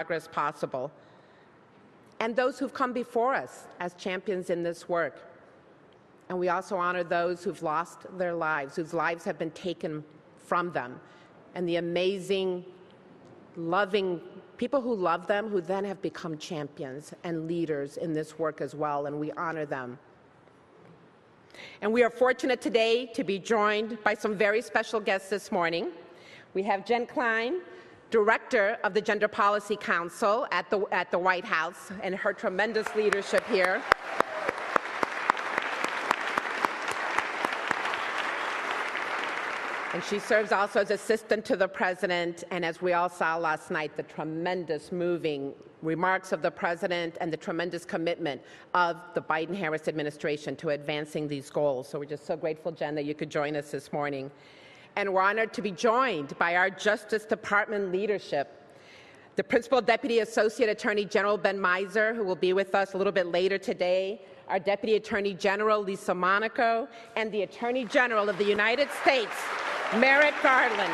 progress possible, and those who've come before us as champions in this work. And we also honor those who've lost their lives, whose lives have been taken from them, and the amazing, loving people who love them, who then have become champions and leaders in this work as well, and we honor them. And we are fortunate today to be joined by some very special guests this morning. We have Jen Klein, Director of the Gender Policy Council at the White House, and her tremendous leadership here. And she serves also as assistant to the president, and as we all saw last night, the tremendous moving remarks of the president and the tremendous commitment of the Biden-Harris administration to advancing these goals. So we're just so grateful, Jen, that you could join us this morning. And we're honored to be joined by our Justice Department leadership, the Principal Deputy Associate Attorney General Ben Mizer, who will be with us a little bit later today, our Deputy Attorney General Lisa Monaco, and the Attorney General of the United States, Merrick Garland.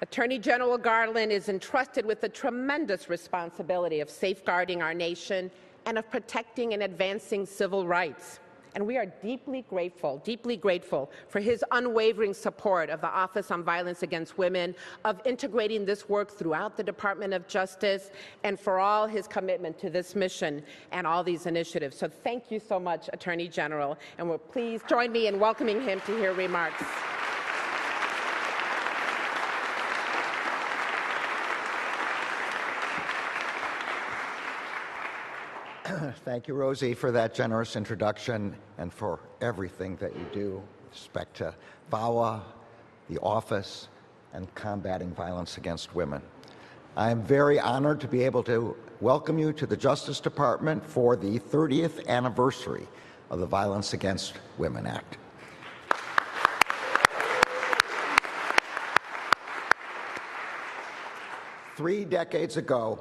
Attorney General Garland is entrusted with the tremendous responsibility of safeguarding our nation and of protecting and advancing civil rights. And we are deeply grateful for his unwavering support of the Office on Violence Against Women, of integrating this work throughout the Department of Justice, and for all his commitment to this mission and all these initiatives. So thank you so much, Attorney General, and please join me in welcoming him to hear remarks. Thank you, Rosie, for that generous introduction and for everything that you do with respect to VAWA, the office, and combating violence against women. I am very honored to be able to welcome you to the Justice Department for the 30th anniversary of the Violence Against Women Act. Three decades ago,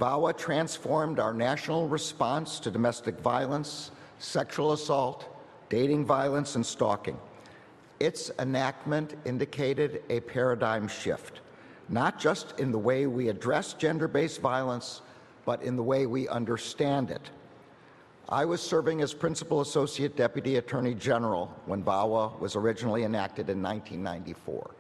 VAWA transformed our national response to domestic violence, sexual assault, dating violence, and stalking. Its enactment indicated a paradigm shift, not just in the way we address gender-based violence, but in the way we understand it. I was serving as Principal Associate Deputy Attorney General when VAWA was originally enacted in 1994.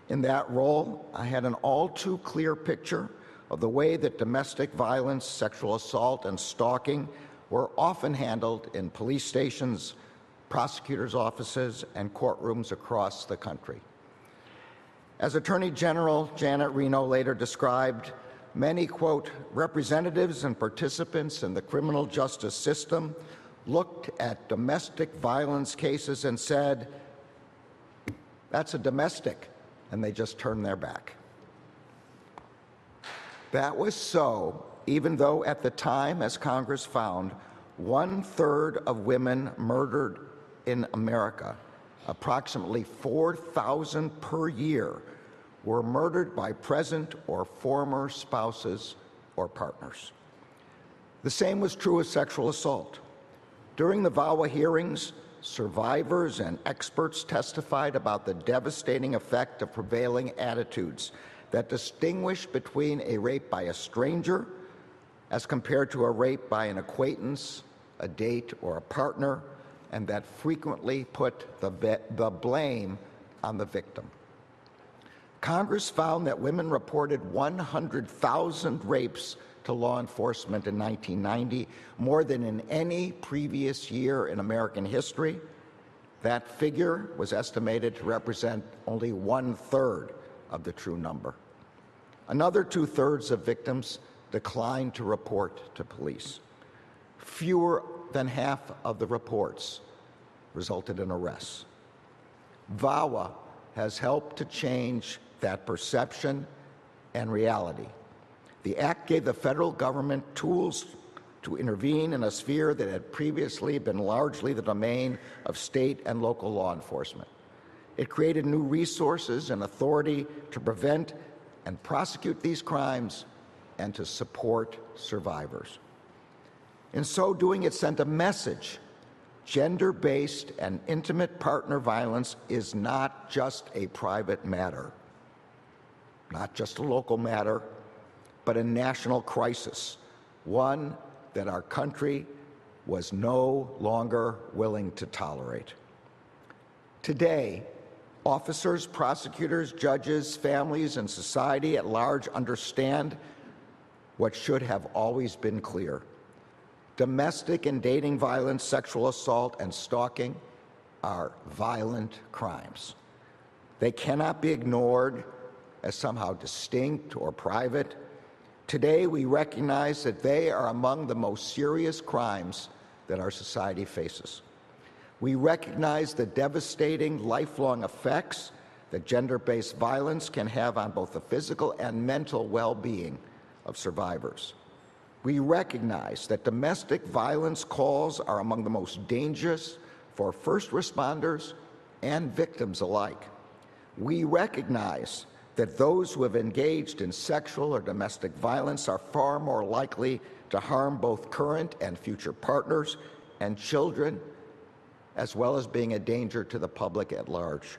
In that role, I had an all-too-clear picture of the way that domestic violence, sexual assault, and stalking were often handled in police stations, prosecutors' offices, and courtrooms across the country. As Attorney General Janet Reno later described, many, quote, representatives and participants in the criminal justice system looked at domestic violence cases and said, that's a domestic, and they just turned their back. That was so, even though at the time, as Congress found, 1/3 of women murdered in America, approximately 4,000 per year, were murdered by present or former spouses or partners. The same was true of sexual assault. During the VAWA hearings, survivors and experts testified about the devastating effect of prevailing attitudes that distinguish between a rape by a stranger as compared to a rape by an acquaintance, a date, or a partner, and that frequently put the blame on the victim. Congress found that women reported 100,000 rapes to law enforcement in 1990, more than in any previous year in American history. That figure was estimated to represent only 1/3 of the true number. Another 2/3 of victims declined to report to police. Fewer than half of the reports resulted in arrests. VAWA has helped to change that perception and reality. The Act gave the federal government tools to intervene in a sphere that had previously been largely the domain of state and local law enforcement. It created new resources and authority to prevent and prosecute these crimes and to support survivors. In so doing, it sent a message Gender-based and intimate partner violence is not just a private matter, not just a local matter, but a national crisis, one that our country was no longer willing to tolerate. Today, officers, prosecutors, judges, families, and society at large understand what should have always been clear. Domestic and dating violence, sexual assault, and stalking are violent crimes. They cannot be ignored as somehow distinct or private. Today, we recognize that they are among the most serious crimes that our society faces. We recognize the devastating lifelong effects that gender-based violence can have on both the physical and mental well-being of survivors. We recognize that domestic violence calls are among the most dangerous for first responders and victims alike. We recognize that those who have engaged in sexual or domestic violence are far more likely to harm both current and future partners and children, as well as being a danger to the public at large.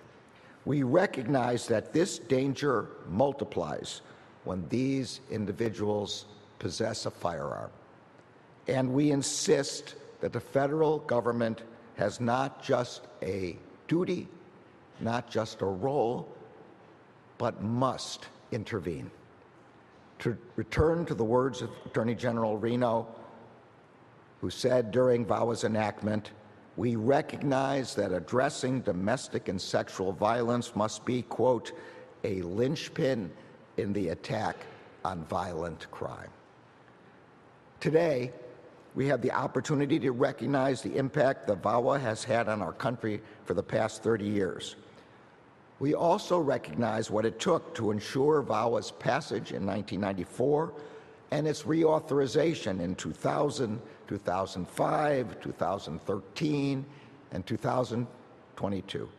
We recognize that this danger multiplies when these individuals possess a firearm. And we insist that the federal government has not just a duty, not just a role, but must intervene. To return to the words of Attorney General Reno, who said during VAWA's enactment, we recognize that addressing domestic and sexual violence must be, quote, a linchpin in the attack on violent crime. Today, we have the opportunity to recognize the impact that VAWA has had on our country for the past 30 years. We also recognize what it took to ensure VAWA's passage in 1994 and its reauthorization in 2000, 2005, 2013, and 2022.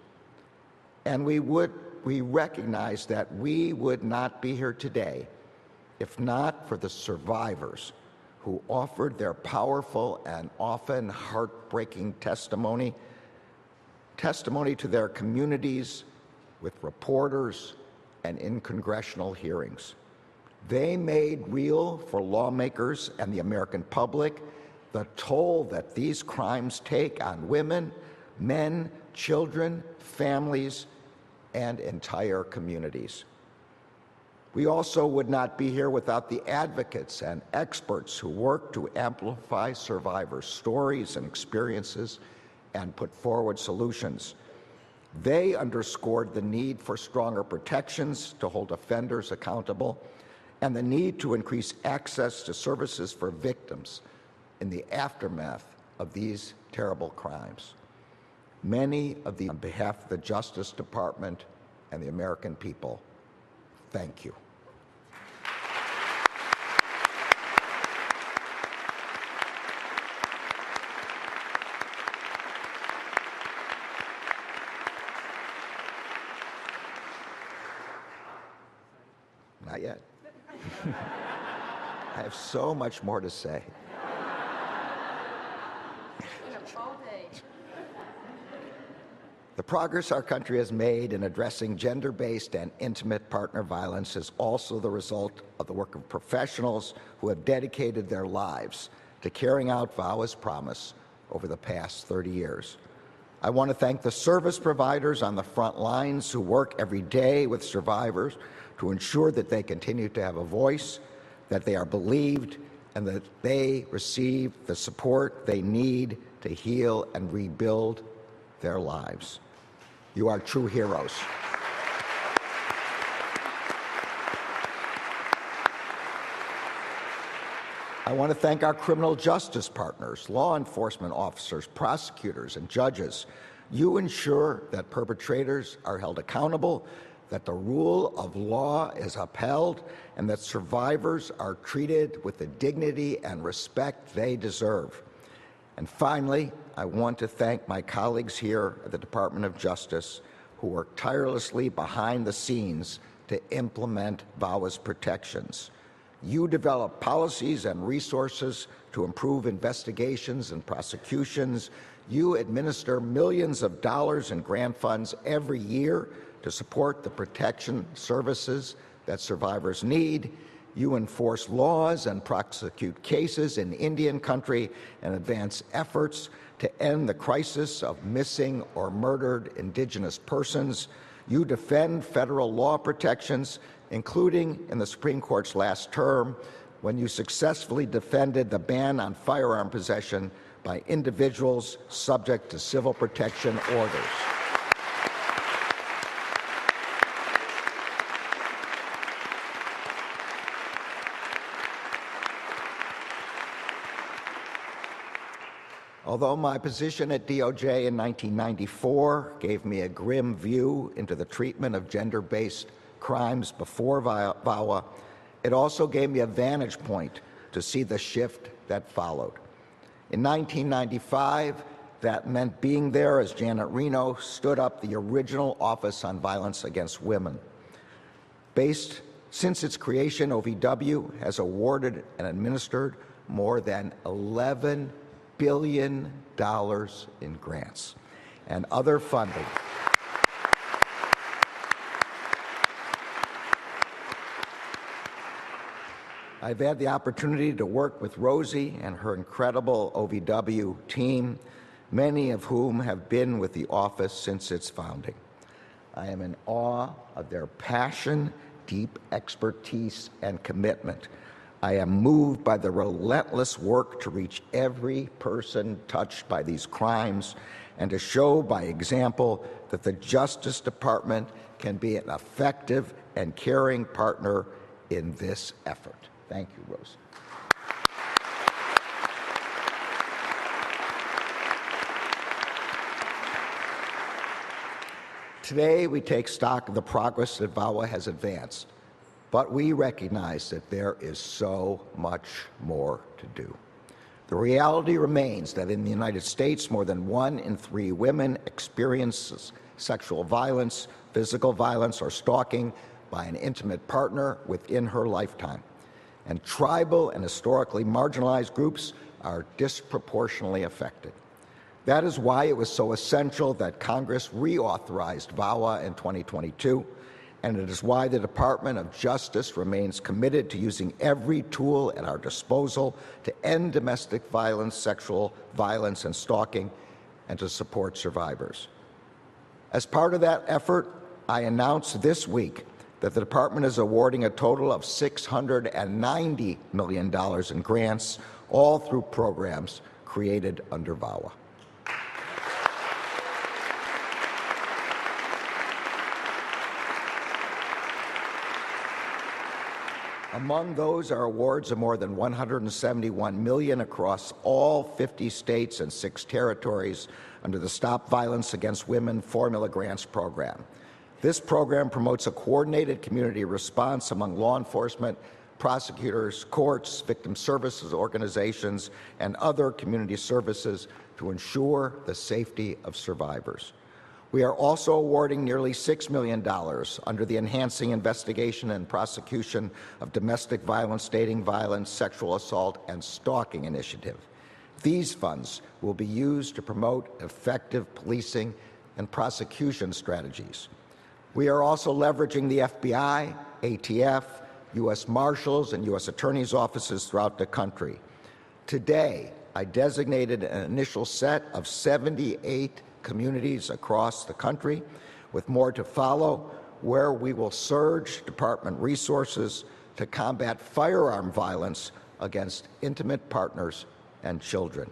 And we recognize that we would not be here today if not for the survivors who offered their powerful and often heartbreaking testimony to their communities with reporters and in congressional hearings. They made real for lawmakers and the American public the toll that these crimes take on women, men, children, families, and entire communities. We also would not be here without the advocates and experts who work to amplify survivors' stories and experiences and put forward solutions. They underscored the need for stronger protections to hold offenders accountable and the need to increase access to services for victims in the aftermath of these terrible crimes. Many of these, on behalf of the Justice Department and the American people, thank you. Not yet. I have so much more to say. All day. The progress our country has made in addressing gender-based and intimate partner violence is also the result of the work of professionals who have dedicated their lives to carrying out VAWA's promise over the past 30 years. I want to thank the service providers on the front lines who work every day with survivors to ensure that they continue to have a voice, that they are believed, and that they receive the support they need to heal and rebuild their lives. You are true heroes. I want to thank our criminal justice partners, law enforcement officers, prosecutors, and judges. You ensure that perpetrators are held accountable, that the rule of law is upheld, and that survivors are treated with the dignity and respect they deserve. And finally, I want to thank my colleagues here at the Department of Justice who work tirelessly behind the scenes to implement VAWA's protections. You develop policies and resources to improve investigations and prosecutions. You administer millions of dollars in grant funds every year to support the protection services that survivors need. You enforce laws and prosecute cases in Indian country and advance efforts to end the crisis of missing or murdered Indigenous persons. You defend federal law protections, including in the Supreme Court's last term, when you successfully defended the ban on firearm possession by individuals subject to civil protection orders. Although my position at DOJ in 1994 gave me a grim view into the treatment of gender-based crimes before VAWA, it also gave me a vantage point to see the shift that followed. In 1995, that meant being there as Janet Reno stood up the original Office on Violence Against Women. Since its creation, OVW has awarded and administered more than $11 billion in grants and other funding. I've had the opportunity to work with Rosie and her incredible OVW team, many of whom have been with the office since its founding. I am in awe of their passion, deep expertise, and commitment. I am moved by the relentless work to reach every person touched by these crimes and to show by example that the Justice Department can be an effective and caring partner in this effort. Thank you, Rose. Today, we take stock of the progress that VAWA has advanced, but we recognize that there is so much more to do. The reality remains that in the United States, more than 1 in 3 women experiences sexual violence, physical violence, or stalking by an intimate partner within her lifetime. And tribal and historically marginalized groups are disproportionately affected. That is why it was so essential that Congress reauthorized VAWA in 2022, and it is why the Department of Justice remains committed to using every tool at our disposal to end domestic violence, sexual violence, and stalking, and to support survivors. As part of that effort, I announced this week that the Department is awarding a total of $690 million in grants, all through programs created under VAWA. Among those are awards of more than $171 million across all 50 states and 6 territories under the Stop Violence Against Women Formula Grants program. This program promotes a coordinated community response among law enforcement, prosecutors, courts, victim services organizations, and other community services to ensure the safety of survivors. We are also awarding nearly $6 million under the Enhancing Investigation and Prosecution of Domestic Violence, Dating Violence, Sexual Assault, and Stalking initiative. These funds will be used to promote effective policing and prosecution strategies. We are also leveraging the FBI, ATF, U.S. Marshals, and U.S. Attorney's offices throughout the country. Today, I designated an initial set of 78 communities across the country, with more to follow, where we will surge department resources to combat firearm violence against intimate partners and children.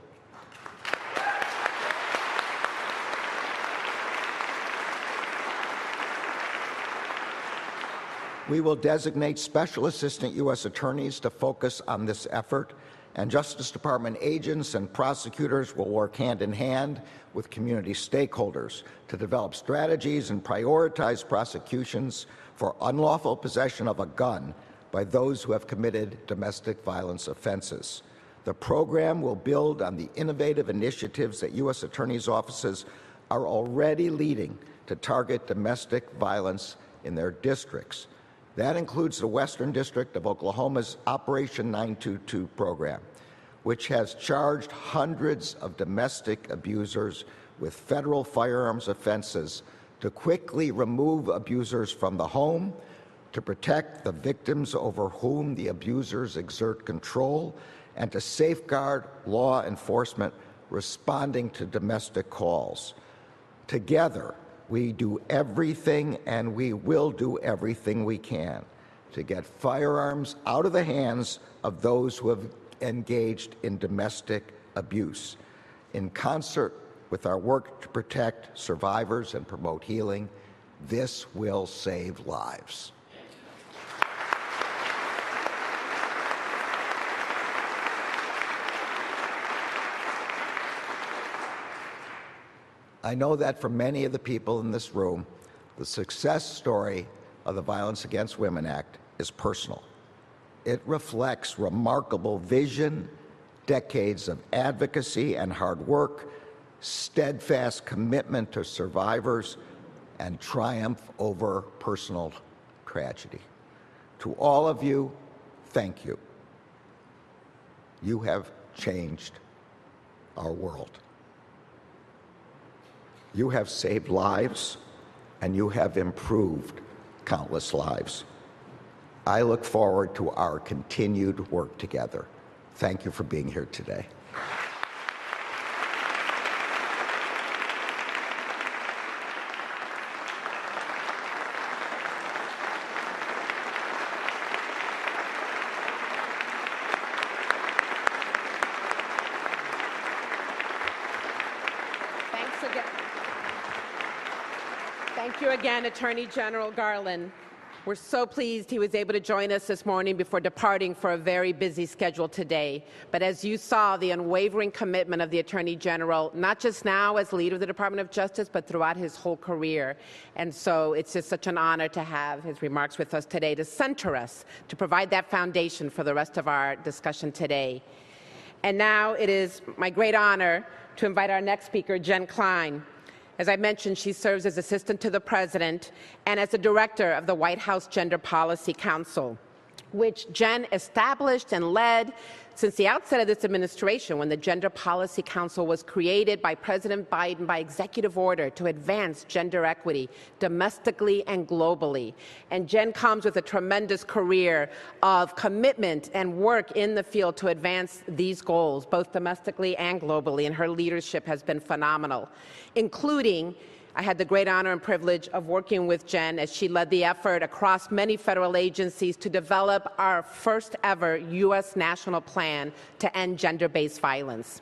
We will designate special assistant U.S. attorneys to focus on this effort, and Justice Department agents and prosecutors will work hand in hand with community stakeholders to develop strategies and prioritize prosecutions for unlawful possession of a gun by those who have committed domestic violence offenses. The program will build on the innovative initiatives that U.S. attorneys' offices are already leading to target domestic violence in their districts. That includes the Western District of Oklahoma's Operation 922 program, which has charged hundreds of domestic abusers with federal firearms offenses to quickly remove abusers from the home, to protect the victims over whom the abusers exert control, and to safeguard law enforcement responding to domestic calls. Together, we do everything, and we will do everything we can to get firearms out of the hands of those who have engaged in domestic abuse. In concert with our work to protect survivors and promote healing, this will save lives. I know that for many of the people in this room, the success story of the Violence Against Women Act is personal. It reflects remarkable vision, decades of advocacy and hard work, steadfast commitment to survivors, and triumph over personal tragedy. To all of you, thank you. You have changed our world. You have saved lives, and you have improved countless lives. I look forward to our continued work together. Thank you for being here today. Thank you again, Attorney General Garland. We're so pleased he was able to join us this morning before departing for a very busy schedule today. But as you saw, the unwavering commitment of the Attorney General, not just now as leader of the Department of Justice, but throughout his whole career. And so it's just such an honor to have his remarks with us today to center us, to provide that foundation for the rest of our discussion today. And now it is my great honor to invite our next speaker, Jen Klein. As I mentioned, she serves as Assistant to the President and as the Director of the White House Gender Policy Council, which Jen established and led since the outset of this administration, when the Gender Policy Council was created by President Biden by executive order to advance gender equity domestically and globally. And Jen comes with a tremendous career of commitment and work in the field to advance these goals, both domestically and globally, and her leadership has been phenomenal, including I had the great honor and privilege of working with Jen as she led the effort across many federal agencies to develop our first ever U.S. national plan to end gender-based violence.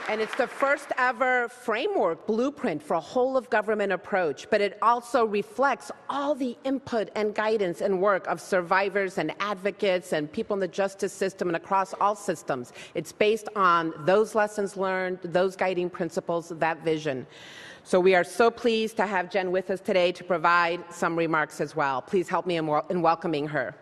And it's the first ever framework, blueprint for a whole of government approach, but it also reflects all the input and guidance and work of survivors and advocates and people in the justice system and across all systems. It's based on those lessons learned, those guiding principles, that vision. So we are so pleased to have Jen with us today to provide some remarks as well. Please help me in welcoming her.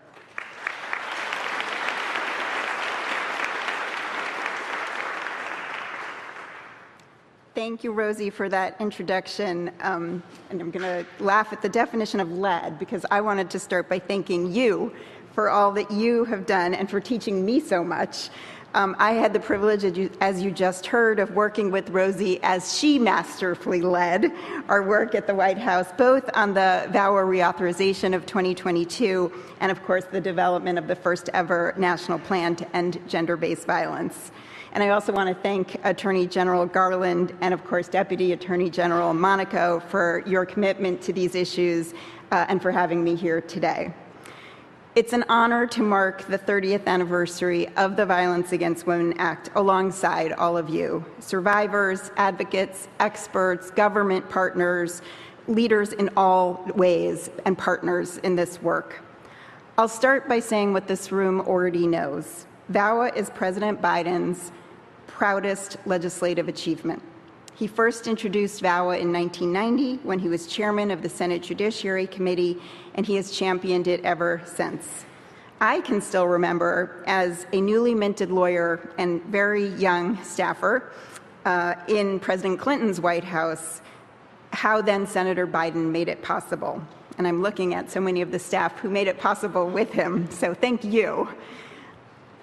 Thank you, Rosie, for that introduction. And I'm going to laugh at the definition of led, because I wanted to start by thanking you for all that you have done and for teaching me so much. I had the privilege, as you just heard, of working with Rosie as she masterfully led our work at the White House, both on the VAWA reauthorization of 2022 and, of course, the development of the first ever national plan to end gender-based violence. And I also want to thank Attorney General Garland and, of course, Deputy Attorney General Monaco for your commitment to these issues and for having me here today. It's an honor to mark the 30th anniversary of the Violence Against Women Act alongside all of you, survivors, advocates, experts, government partners, leaders in all ways, and partners in this work. I'll start by saying what this room already knows. VAWA is President Biden's proudest legislative achievement. He first introduced VAWA in 1990 when he was chairman of the Senate Judiciary Committee, and he has championed it ever since. I can still remember, as a newly minted lawyer and very young staffer in President Clinton's White House, how then Senator Biden made it possible. and I'm looking at so many of the staff who made it possible with him, so thank you.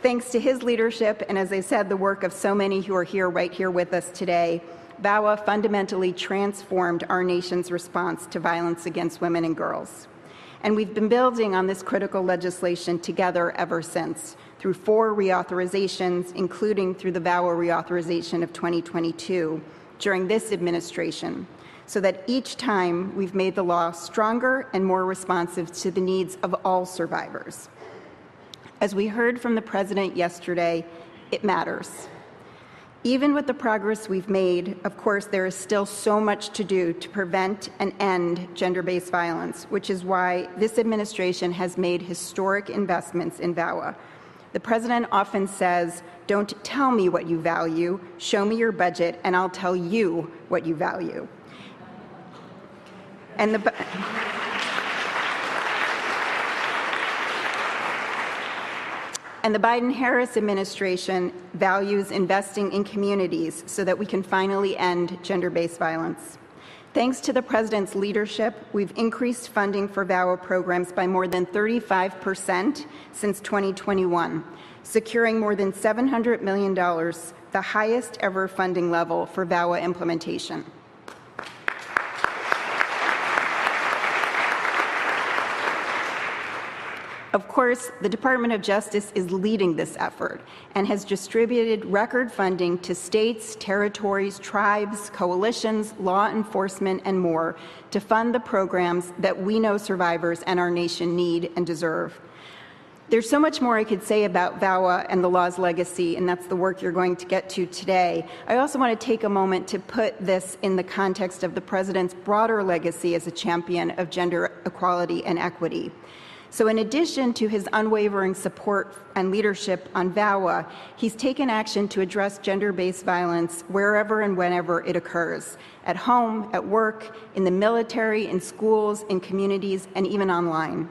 Thanks to his leadership, and as I said, the work of so many who are here, right here with us today, VAWA fundamentally transformed our nation's response to violence against women and girls. And we've been building on this critical legislation together ever since, through 4 reauthorizations, including through the VAWA reauthorization of 2022 during this administration, so that each time we've made the law stronger and more responsive to the needs of all survivors. As we heard from the President yesterday, it matters. Even with the progress we've made, of course, there is still so much to do to prevent and end gender-based violence, which is why this administration has made historic investments in VAWA. The President often says, "Don't tell me what you value, show me your budget, and I'll tell you what you value." And the Biden-Harris administration values investing in communities so that we can finally end gender-based violence. Thanks to the President's leadership, we've increased funding for VAWA programs by more than 35% since 2021, securing more than $700 million, the highest ever funding level for VAWA implementation. Of course, the Department of Justice is leading this effort and has distributed record funding to states, territories, tribes, coalitions, law enforcement, and more to fund the programs that we know survivors and our nation need and deserve. There's so much more I could say about VAWA and the law's legacy, and that's the work you're going to get to today. I also want to take a moment to put this in the context of the President's broader legacy as a champion of gender equality and equity. So in addition to his unwavering support and leadership on VAWA, he's taken action to address gender-based violence wherever and whenever it occurs, at home, at work, in the military, in schools, in communities, and even online.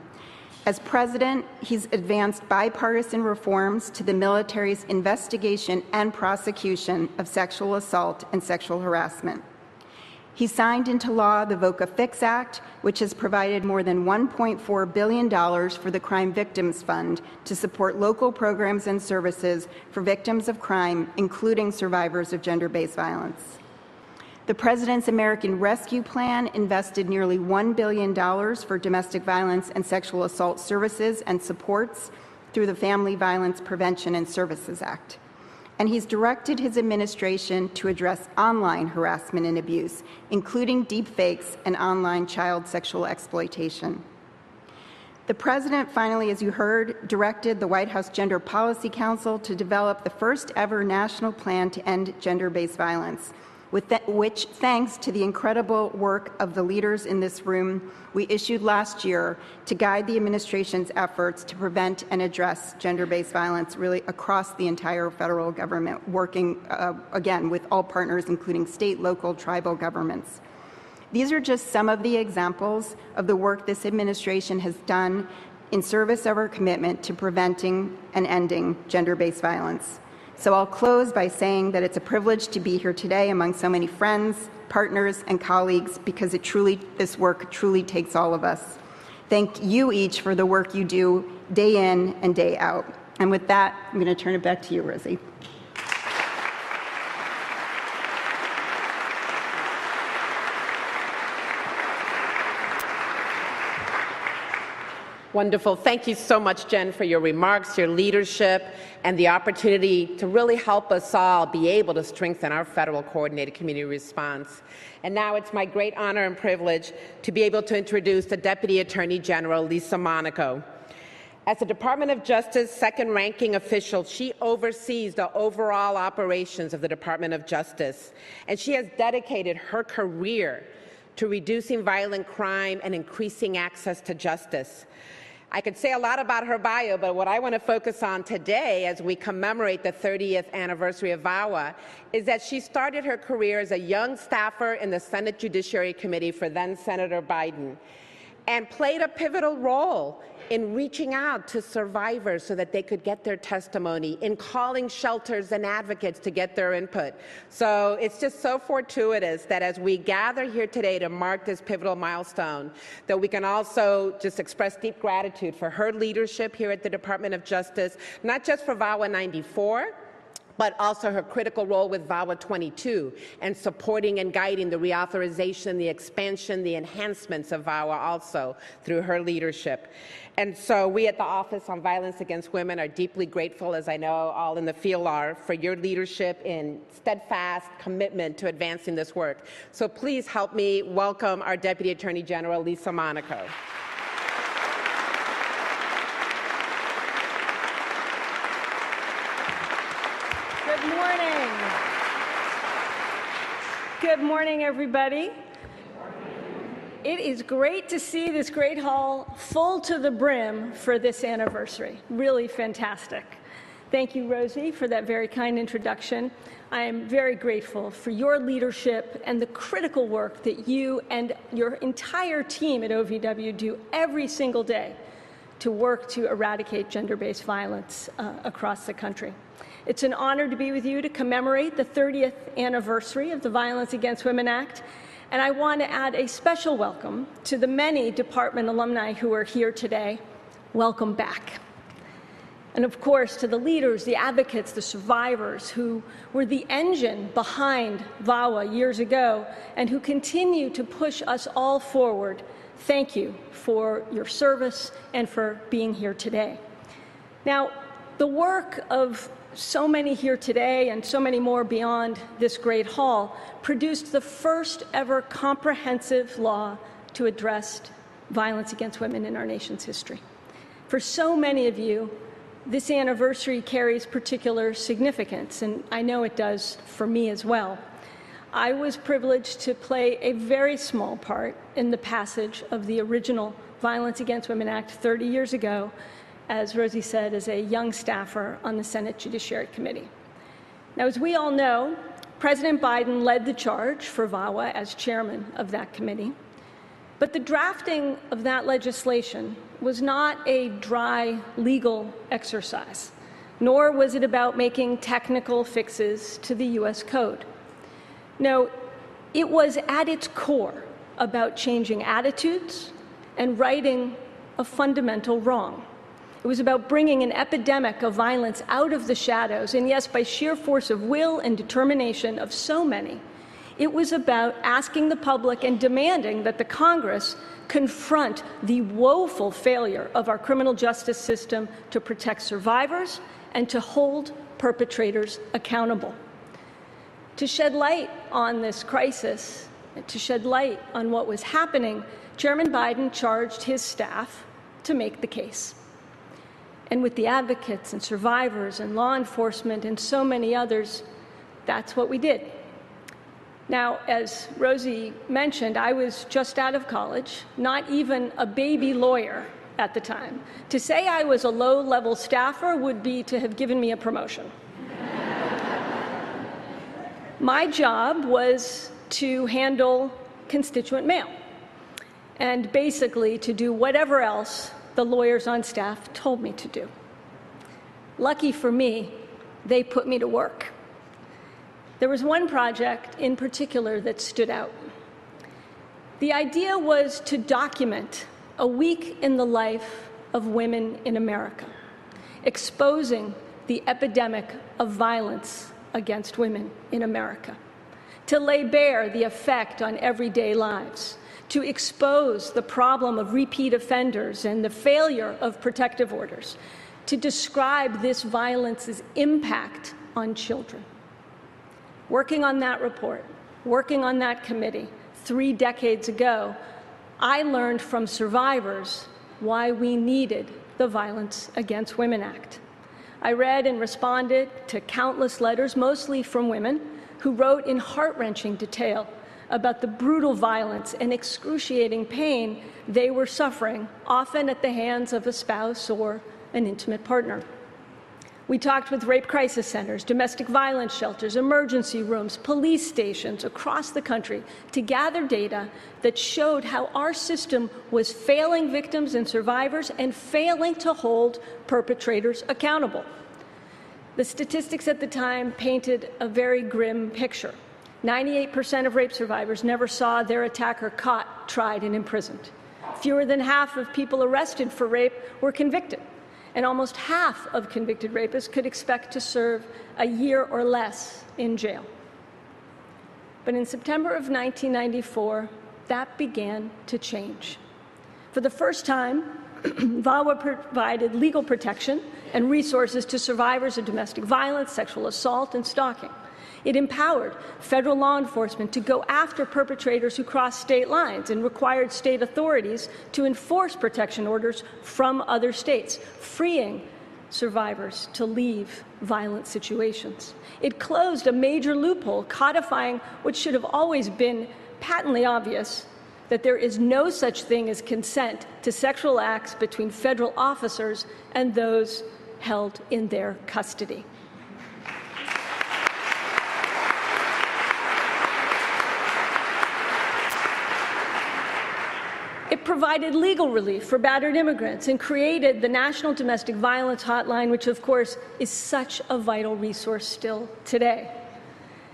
As president, he's advanced bipartisan reforms to the military's investigation and prosecution of sexual assault and sexual harassment. He signed into law the VOCA Fix Act, which has provided more than $1.4 billion for the Crime Victims Fund to support local programs and services for victims of crime, including survivors of gender-based violence. The President's American Rescue Plan invested nearly $1 billion for domestic violence and sexual assault services and supports through the Family Violence Prevention and Services Act. And he's directed his administration to address online harassment and abuse, including deepfakes and online child sexual exploitation. The President finally, as you heard, directed the White House Gender Policy Council to develop the first ever national plan to end gender-based violence, which, thanks to the incredible work of the leaders in this room, we issued last year to guide the administration's efforts to prevent and address gender-based violence really across the entire federal government, working, again, with all partners, including state, local, tribal governments. These are just some of the examples of the work this administration has done in service of our commitment to preventing and ending gender-based violence. So I'll close by saying that it's a privilege to be here today among so many friends, partners, and colleagues, because this work truly takes all of us. Thank you each for the work you do day in and day out. And with that, I'm going to turn it back to you, Rosie. Wonderful. Thank you so much, Jen, for your remarks, your leadership, and the opportunity to really help us all be able to strengthen our federal coordinated community response. And now it's my great honor and privilege to be able to introduce the Deputy Attorney General, Lisa Monaco. As the Department of Justice second-ranking official, she oversees the overall operations of the Department of Justice, and she has dedicated her career to reducing violent crime and increasing access to justice. I could say a lot about her bio, but what I want to focus on today as we commemorate the 30th anniversary of VAWA is that she started her career as a young staffer in the Senate Judiciary Committee for then Senator Biden. and played a pivotal role in reaching out to survivors so that they could get their testimony, in calling shelters and advocates to get their input. So it's just so fortuitous that as we gather here today to mark this pivotal milestone, that we can also just express deep gratitude for her leadership here at the Department of Justice, not just for VAWA 94, but also her critical role with VAWA 22 and supporting and guiding the reauthorization, the expansion, the enhancements of VAWA also through her leadership. And so we at the Office on Violence Against Women are deeply grateful, as I know all in the field are, for your leadership and steadfast commitment to advancing this work. So please help me welcome our Deputy Attorney General, Lisa Monaco. Good morning, everybody. It is great to see this great hall full to the brim for this anniversary. Really fantastic. Thank you, Rosie, for that very kind introduction. I am very grateful for your leadership and the critical work that you and your entire team at OVW do every single day to work to eradicate gender-based violence across the country. It's an honor to be with you to commemorate the 30th anniversary of the Violence Against Women Act, and I want to add a special welcome to the many department alumni who are here today. Welcome back. And of course, to the leaders, the advocates, the survivors who were the engine behind VAWA years ago and who continue to push us all forward. Thank you for your service and for being here today. Now, the work of so many here today and so many more beyond this great hall produced the first ever comprehensive law to address violence against women in our nation's history. For so many of you, this anniversary carries particular significance, and I know it does for me as well. I was privileged to play a very small part in the passage of the original Violence Against Women Act 30 years ago, as Rosie said, as a young staffer on the Senate Judiciary Committee. Now, as we all know, President Biden led the charge for VAWA as chairman of that committee. But the drafting of that legislation was not a dry legal exercise, nor was it about making technical fixes to the U.S. Code. No, it was at its core about changing attitudes and righting a fundamental wrong. It was about bringing an epidemic of violence out of the shadows, and yes, by sheer force of will and determination of so many, it was about asking the public and demanding that the Congress confront the woeful failure of our criminal justice system to protect survivors and to hold perpetrators accountable. To shed light on this crisis, to shed light on what was happening, Chairman Biden charged his staff to make the case. And with the advocates and survivors and law enforcement and so many others, that's what we did. Now, as Rosie mentioned, I was just out of college, not even a baby lawyer at the time. To say I was a low-level staffer would be to have given me a promotion. My job was to handle constituent mail and basically to do whatever else the lawyers on staff told me to do. Lucky for me, they put me to work. There was one project in particular that stood out. The idea was to document a week in the life of women in America, exposing the epidemic of violence against women in America, to lay bare the effect on everyday lives, to expose the problem of repeat offenders and the failure of protective orders, to describe this violence's impact on children. Working on that report, working on that committee 3 decades ago, I learned from survivors why we needed the Violence Against Women Act. I read and responded to countless letters, mostly from women, who wrote in heart-wrenching detail about the brutal violence and excruciating pain they were suffering, often at the hands of a spouse or an intimate partner. We talked with rape crisis centers, domestic violence shelters, emergency rooms, police stations across the country to gather data that showed how our system was failing victims and survivors and failing to hold perpetrators accountable. The statistics at the time painted a very grim picture. 98% of rape survivors never saw their attacker caught, tried, and imprisoned. Fewer than half of people arrested for rape were convicted, and almost half of convicted rapists could expect to serve a year or less in jail. But in September of 1994, that began to change. For the first time, VAWA provided legal protection and resources to survivors of domestic violence, sexual assault, and stalking. It empowered federal law enforcement to go after perpetrators who crossed state lines and required state authorities to enforce protection orders from other states, freeing survivors to leave violent situations. It closed a major loophole, codifying what should have always been patently obvious, that there is no such thing as consent to sexual acts between federal officers and those held in their custody. It provided legal relief for battered immigrants and created the National Domestic Violence Hotline, which of course is such a vital resource still today.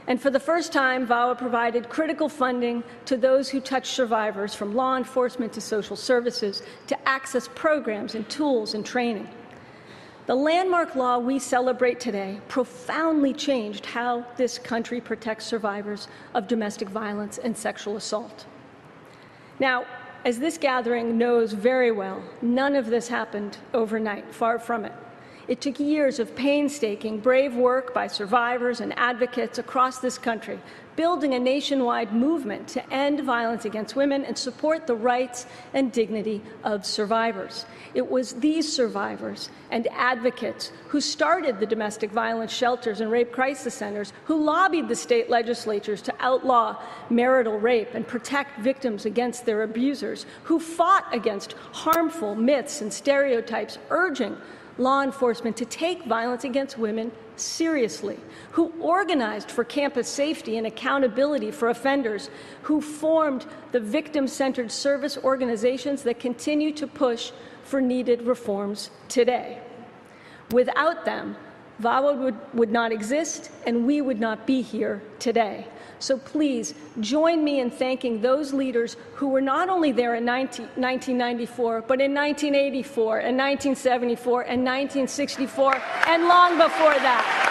And for the first time, VAWA provided critical funding to those who touch survivors, from law enforcement to social services, to access programs and tools and training. The landmark law we celebrate today profoundly changed how this country protects survivors of domestic violence and sexual assault. Now, as this gathering knows very well, none of this happened overnight, far from it. It took years of painstaking, brave work by survivors and advocates across this country, building a nationwide movement to end violence against women and support the rights and dignity of survivors. It was these survivors and advocates who started the domestic violence shelters and rape crisis centers, who lobbied the state legislatures to outlaw marital rape and protect victims against their abusers, who fought against harmful myths and stereotypes, urging law enforcement to take violence against women seriously, who organized for campus safety and accountability for offenders, who formed the victim-centered service organizations that continue to push for needed reforms today. Without them, VAWA would not exist, and we would not be here today. So please join me in thanking those leaders who were not only there in 1994, but in 1984 and 1974 and 1964 and long before that.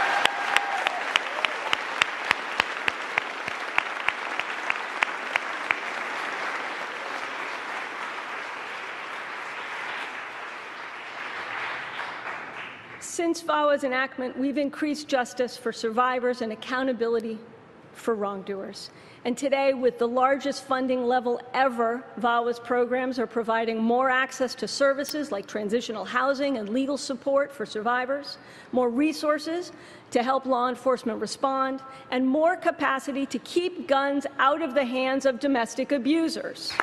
Since VAWA's enactment, we've increased justice for survivors and accountability for wrongdoers. And today, with the largest funding level ever, VAWA's programs are providing more access to services like transitional housing and legal support for survivors, more resources to help law enforcement respond, and more capacity to keep guns out of the hands of domestic abusers.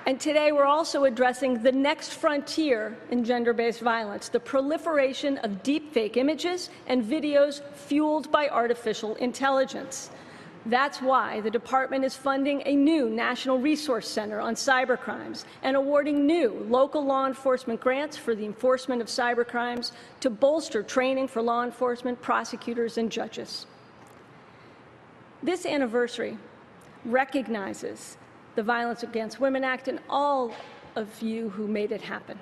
And today, we're also addressing the next frontier in gender-based violence, the proliferation of deepfake images and videos fueled by artificial intelligence. That's why the department is funding a new National Resource Center on cybercrimes and awarding new local law enforcement grants for the enforcement of cybercrimes to bolster training for law enforcement, prosecutors, and judges. This anniversary recognizes the Violence Against Women Act and all of you who made it happen.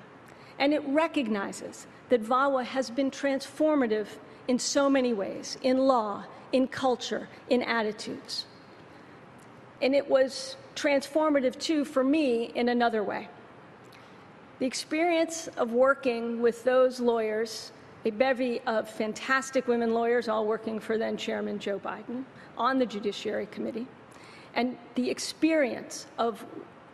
And it recognizes that VAWA has been transformative in so many ways, in law, in culture, in attitudes. And it was transformative, too, for me in another way. The experience of working with those lawyers, a bevy of fantastic women lawyers, all working for then Chairman Joe Biden, on the Judiciary Committee, and the experience of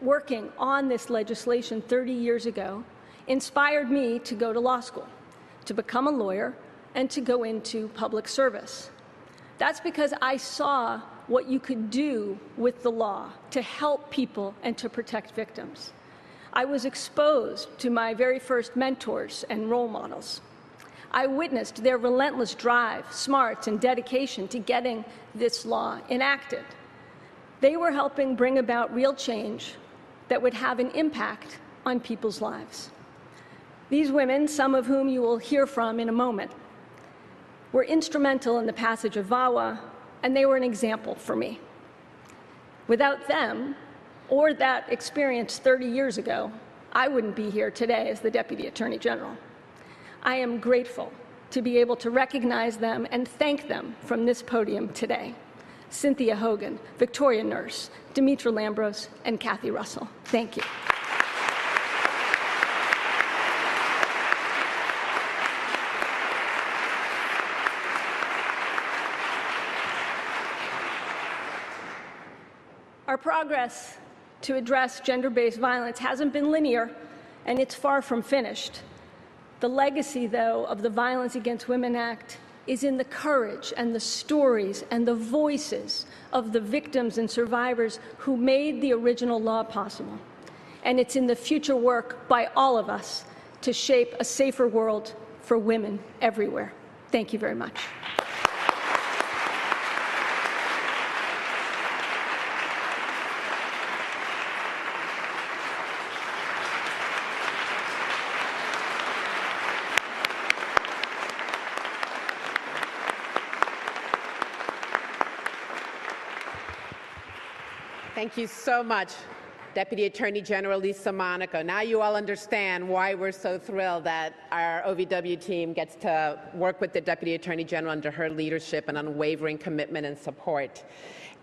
working on this legislation 30 years ago inspired me to go to law school, to become a lawyer, and to go into public service. That's because I saw what you could do with the law to help people and to protect victims. I was exposed to my very first mentors and role models. I witnessed their relentless drive, smarts, and dedication to getting this law enacted. They were helping bring about real change that would have an impact on people's lives. These women, some of whom you will hear from in a moment, were instrumental in the passage of VAWA, and they were an example for me. Without them, or that experience 30 years ago, I wouldn't be here today as the Deputy Attorney General. I am grateful to be able to recognize them and thank them from this podium today. Cynthia Hogan, Victoria Nurse, Demetra Lambros, and Kathy Russell. Thank you. Our progress to address gender-based violence hasn't been linear, and it's far from finished. The legacy, though, of the Violence Against Women Act is in the courage and the stories and the voices of the victims and survivors who made the original law possible. And it's in the future work by all of us to shape a safer world for women everywhere. Thank you very much. Thank you so much, Deputy Attorney General Lisa Monaco. Now you all understand why we're so thrilled that our OVW team gets to work with the Deputy Attorney General under her leadership and unwavering commitment and support.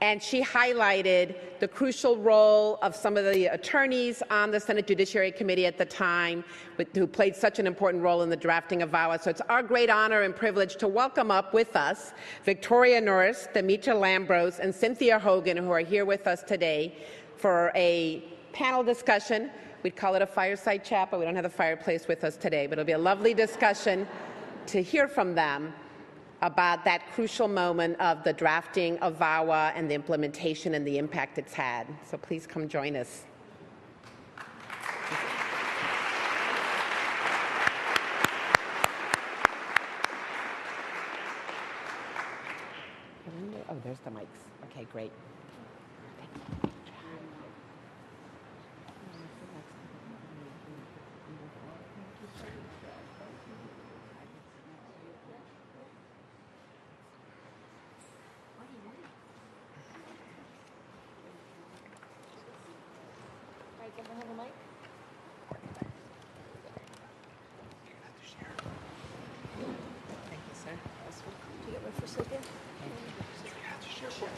And she highlighted the crucial role of some of the attorneys on the Senate Judiciary Committee at the time, who played such an important role in the drafting of VAWA. So it's our great honor and privilege to welcome up with us Victoria Norris, Demetra Lambros, and Cynthia Hogan, who are here with us today for a panel discussion. We'd call it a fireside chat, but we don't have the fireplace with us today. But it'll be a lovely discussion to hear from them about that crucial moment of the drafting of VAWA and the implementation and the impact it's had. So please come join us. Oh, there's the mics. Okay, great.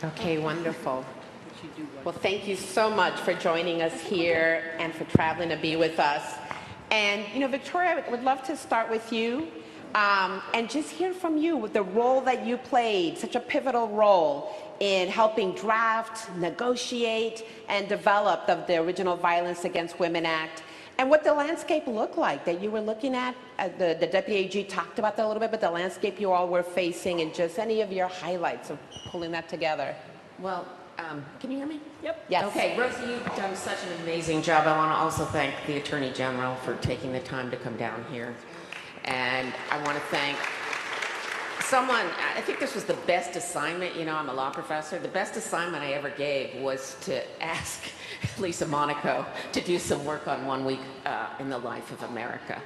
Okay, wonderful. Well, thank you so much for joining us here and for traveling to be with us. And, you know, Victoria, I would love to start with you and just hear from you with the role that you played, such a pivotal role in helping draft, negotiate, and develop the original Violence Against Women Act, and what the landscape looked like that you were looking at. The Deputy AG talked about that a little bit, but the landscape you all were facing, and just any of your highlights of pulling that together. Well, can you hear me? Yep. Yes. Okay, Rosie, you've done such an amazing job. I want to also thank the Attorney General for taking the time to come down here. And I want to thank someone, I think this was the best assignment, you know, I'm a law professor, the best assignment I ever gave was to ask Lisa Monaco to do some work on 1 week in the life of America.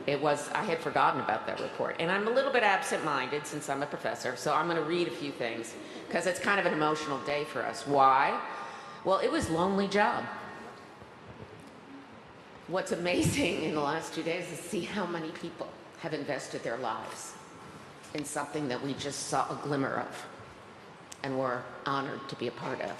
I had forgotten about that report. And I'm a little bit absent-minded since I'm a professor, so I'm going to read a few things, because it's kind of an emotional day for us. Why? Well, it was a lonely job. What's amazing in the last 2 days is to see how many people have invested their lives in something that we just saw a glimmer of and were honored to be a part of.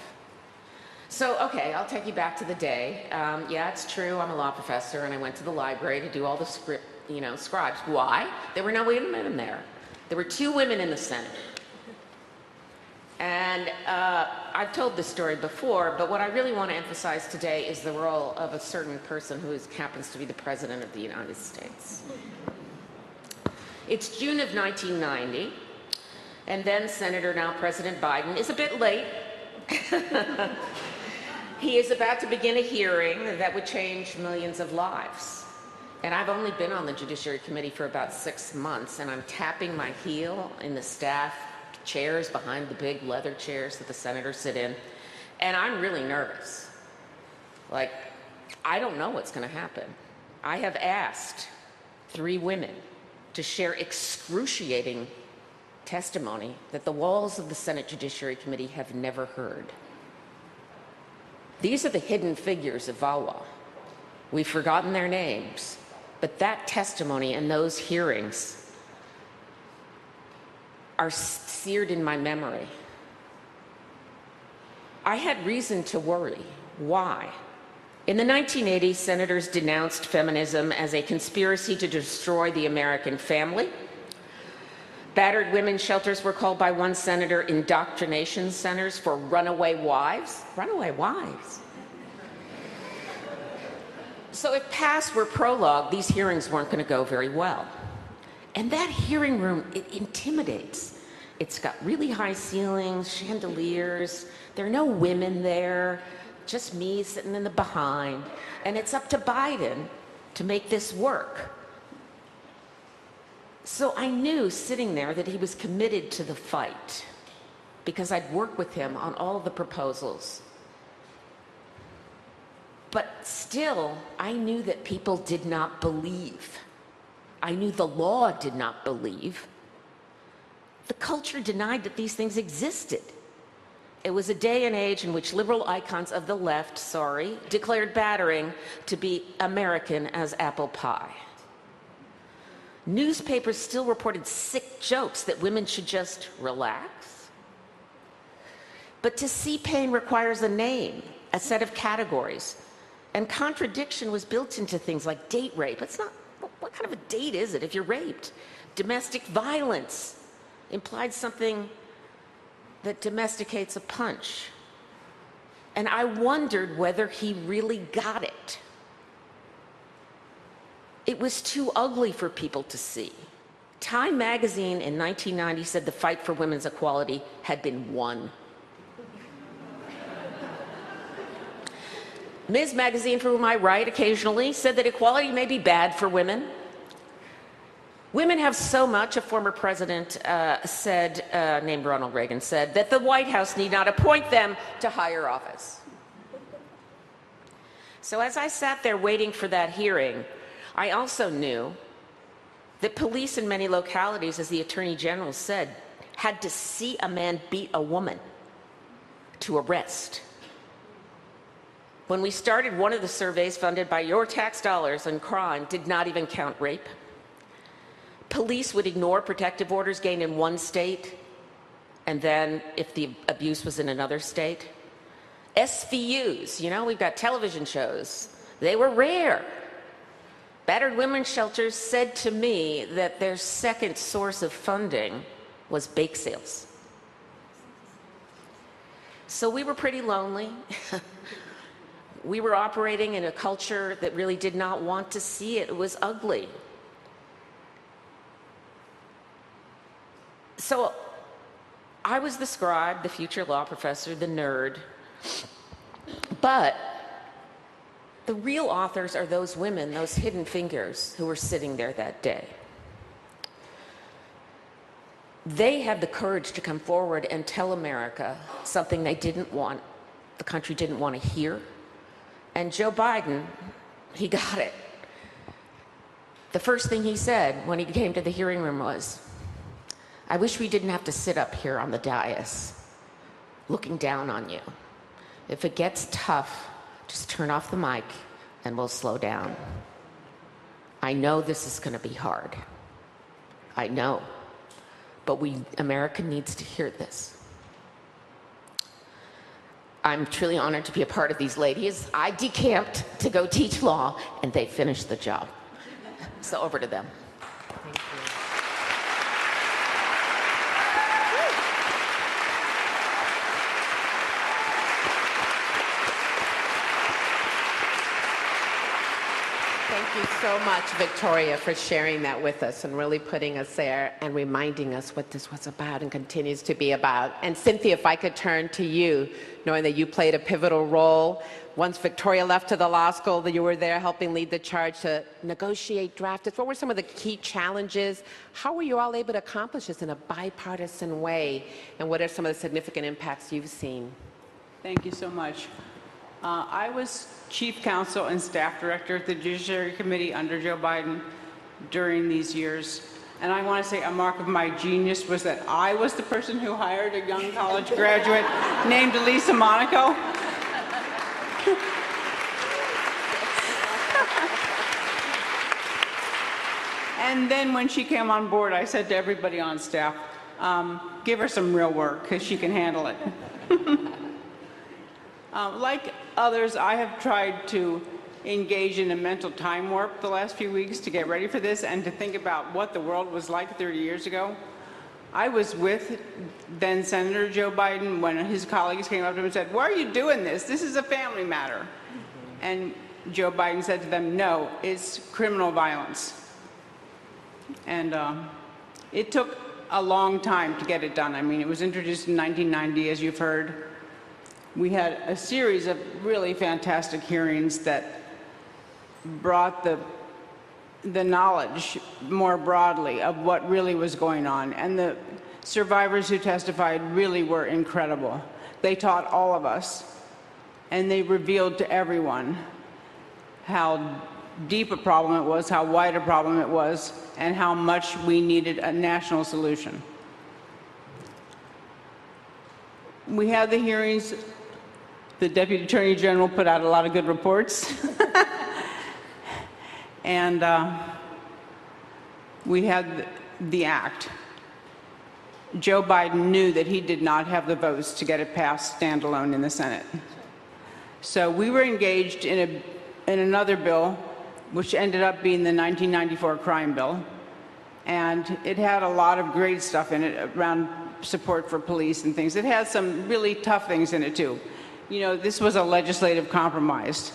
So, okay, I'll take you back to the day. Yeah, it's true, I'm a law professor, and I went to the library to do all the scribes. Why? There were no women in there. There were 2 women in the Senate. And I've told this story before, but what I really want to emphasize today is the role of a certain person who happens to be the President of the United States. It's June of 1990, and then Senator, now President Biden, is a bit late. He is about to begin a hearing that would change millions of lives. And I've only been on the Judiciary Committee for about 6 months, and I'm tapping my heel in the staff chairs behind the big leather chairs that the senators sit in, and I'm really nervous. Like, I don't know what's going to happen. I have asked 3 women to share excruciating testimony that the walls of the Senate Judiciary Committee have never heard. These are the hidden figures of VAWA. We've forgotten their names, but that testimony and those hearings are seared in my memory. I had reason to worry. Why? In the 1980s, senators denounced feminism as a conspiracy to destroy the American family. Battered women's shelters were called by one senator indoctrination centers for runaway wives. Runaway wives. So if past were prologue, these hearings weren't going to go very well. And that hearing room, it intimidates. It's got really high ceilings, chandeliers. There are no women there, just me sitting in the behind. And it's up to Biden to make this work. So I knew sitting there that he was committed to the fight because I'd worked with him on all of the proposals. But still, I knew that people did not believe. I knew the law did not believe. The culture denied that these things existed. It was a day and age in which liberal icons of the left, declared battering to be American as apple pie. Newspapers still reported sick jokes that women should just relax. But to see pain requires a name, a set of categories. And contradiction was built into things like date rape. It's not, what kind of a date is it if you're raped? Domestic violence implied something that domesticates a punch. And I wondered whether he really got it. It was too ugly for people to see. Time magazine in 1990 said the fight for women's equality had been won. Ms. Magazine, for whom I write occasionally, said that equality may be bad for women. Women have so much, a former president named Ronald Reagan said, that the White House need not appoint them to higher office. So as I sat there waiting for that hearing, I also knew that police in many localities, as the Attorney General said, had to see a man beat a woman to arrest. When we started, one of the surveys funded by your tax dollars on crime did not even count rape. Police would ignore protective orders gained in one state, and then if the abuse was in another state. SVUs, we've got television shows. They were rare. Battered women's shelters said to me that their second source of funding was bake sales. So we were pretty lonely. We were operating in a culture that really did not want to see it. It was ugly. So I was the scribe, the future law professor, the nerd. But the real authors are those women, those hidden fingers who were sitting there that day. They had the courage to come forward and tell America something they didn't want, the country didn't want to hear. And Joe Biden, he got it. The first thing he said when he came to the hearing room was, I wish we didn't have to sit up here on the dais looking down on you. If it gets tough, just turn off the mic and we'll slow down. I know this is going to be hard. I know. But America needs to hear this. I'm truly honored to be a part of these ladies. I decamped to go teach law, and they finished the job. So over to them. Thank you. Thank you so much, Victoria, for sharing that with us and really putting us there and reminding us what this was about and continues to be about. And Cynthia, if I could turn to you, knowing that you played a pivotal role. Once Victoria left to the law school, that you were there helping lead the charge to negotiate drafts. What were some of the key challenges? How were you all able to accomplish this in a bipartisan way? And what are some of the significant impacts you've seen? Thank you so much. I was chief counsel and staff director at the Judiciary Committee under Joe Biden during these years. And I want to say a mark of my genius was that I was the person who hired a young college graduate named Lisa Monaco. And then when she came on board, I said to everybody on staff, give her some real work because she can handle it. Like others, I have tried to engage in a mental time warp the last few weeks to get ready for this and to think about what the world was like 30 years ago. I was with then Senator Joe Biden when his colleagues came up to him and said, "Why are you doing this? This is a family matter." And Joe Biden said to them, "No, it's criminal violence." And it took a long time to get it done. I mean, it was introduced in 1990, as you've heard. We had a series of really fantastic hearings that brought the knowledge more broadly of what really was going on. And the survivors who testified really were incredible. They taught all of us, and they revealed to everyone how deep a problem it was, how wide a problem it was, and how much we needed a national solution. We had the hearings. The Deputy Attorney General put out a lot of good reports. And we had the act. Joe Biden knew that he did not have the votes to get it passed standalone in the Senate. So we were engaged in another bill, which ended up being the 1994 crime bill. And it had a lot of great stuff in it around support for police and things. It had some really tough things in it, too. You know, this was a legislative compromise,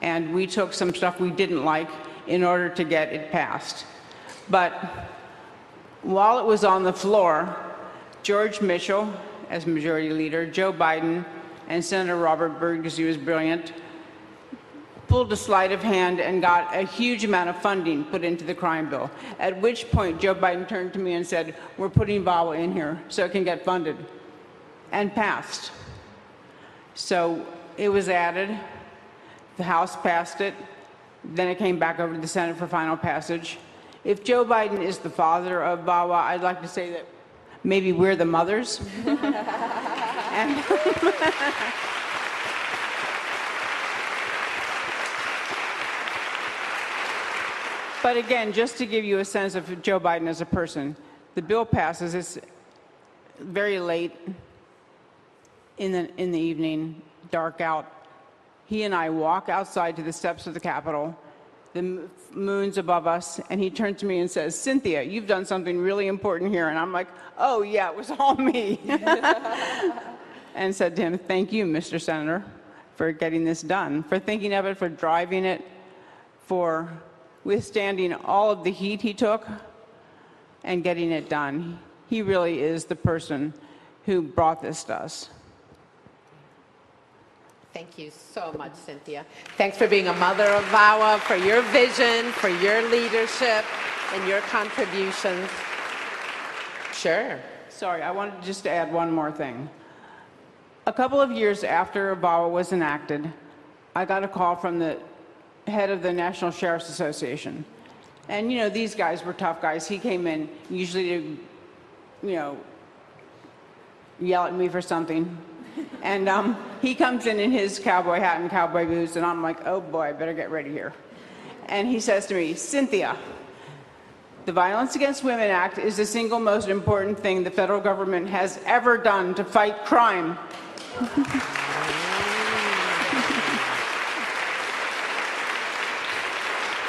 and we took some stuff we didn't like in order to get it passed. But while it was on the floor, George Mitchell, as majority leader, Joe Biden, and Senator Robert Byrd, because he was brilliant, pulled a sleight of hand and got a huge amount of funding put into the crime bill, at which point Joe Biden turned to me and said, "We're putting VAWA in here so it can get funded," and passed. So it was added, the House passed it, then it came back over to the Senate for final passage. If Joe Biden is the father of VAWA, I'd like to say that maybe we're the mothers. And but again, just to give you a sense of Joe Biden as a person, the bill passes, it's very late in the evening, dark out. He and I walk outside to the steps of the Capitol, the moon's above us, and he turned to me and says, "Cynthia, you've done something really important here." And I'm like, "Oh yeah, it was all me." And said to him, "Thank you, Mr. Senator, for getting this done, for thinking of it, for driving it, for withstanding all of the heat he took and getting it done. He really is the person who brought this to us." Thank you so much, Cynthia. Thanks for being a mother of VAWA, for your vision, for your leadership, and your contributions. Sure. Sorry, I wanted just to add one more thing. A couple of years after VAWA was enacted, I got a call from the head of the National Sheriff's Association. And, you know, these guys were tough guys. He came in usually to, you know, yell at me for something. And he comes in his cowboy hat and cowboy boots, and I'm like, "Oh boy, I better get ready here." And he says to me, "Cynthia, the Violence Against Women Act is the single most important thing the federal government has ever done to fight crime."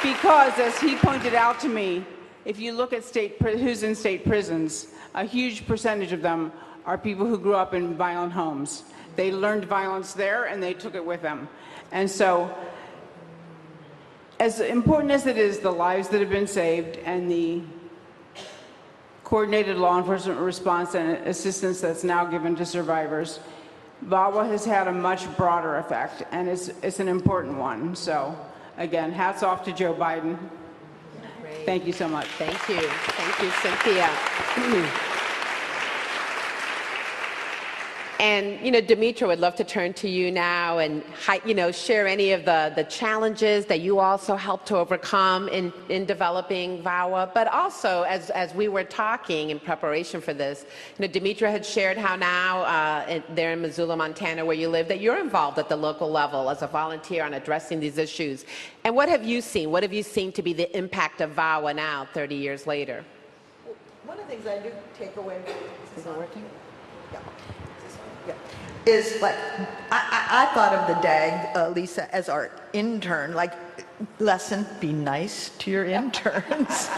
Because, as he pointed out to me, if you look at who's in state prisons, a huge percentage of them are people who grew up in violent homes. They learned violence there, and they took it with them. And so as important as it is, the lives that have been saved and the coordinated law enforcement response and assistance that's now given to survivors, VAWA has had a much broader effect, and it's an important one. So, again, hats off to Joe Biden. Great. Thank you so much. Thank you. Thank you, Cynthia. And, Demetra, would love to turn to you now and, share any of the challenges that you also helped to overcome in developing VAWA. But also, as we were talking in preparation for this, Demetra had shared how now, there in Missoula, Montana, where you live, that you're involved at the local level as a volunteer on addressing these issues. And what have you seen? What have you seen to be the impact of VAWA now, 30 years later? One of the things I do take away Is it working? is like, I thought of the DAG, Lisa, as our intern, like, lesson, be nice to your interns.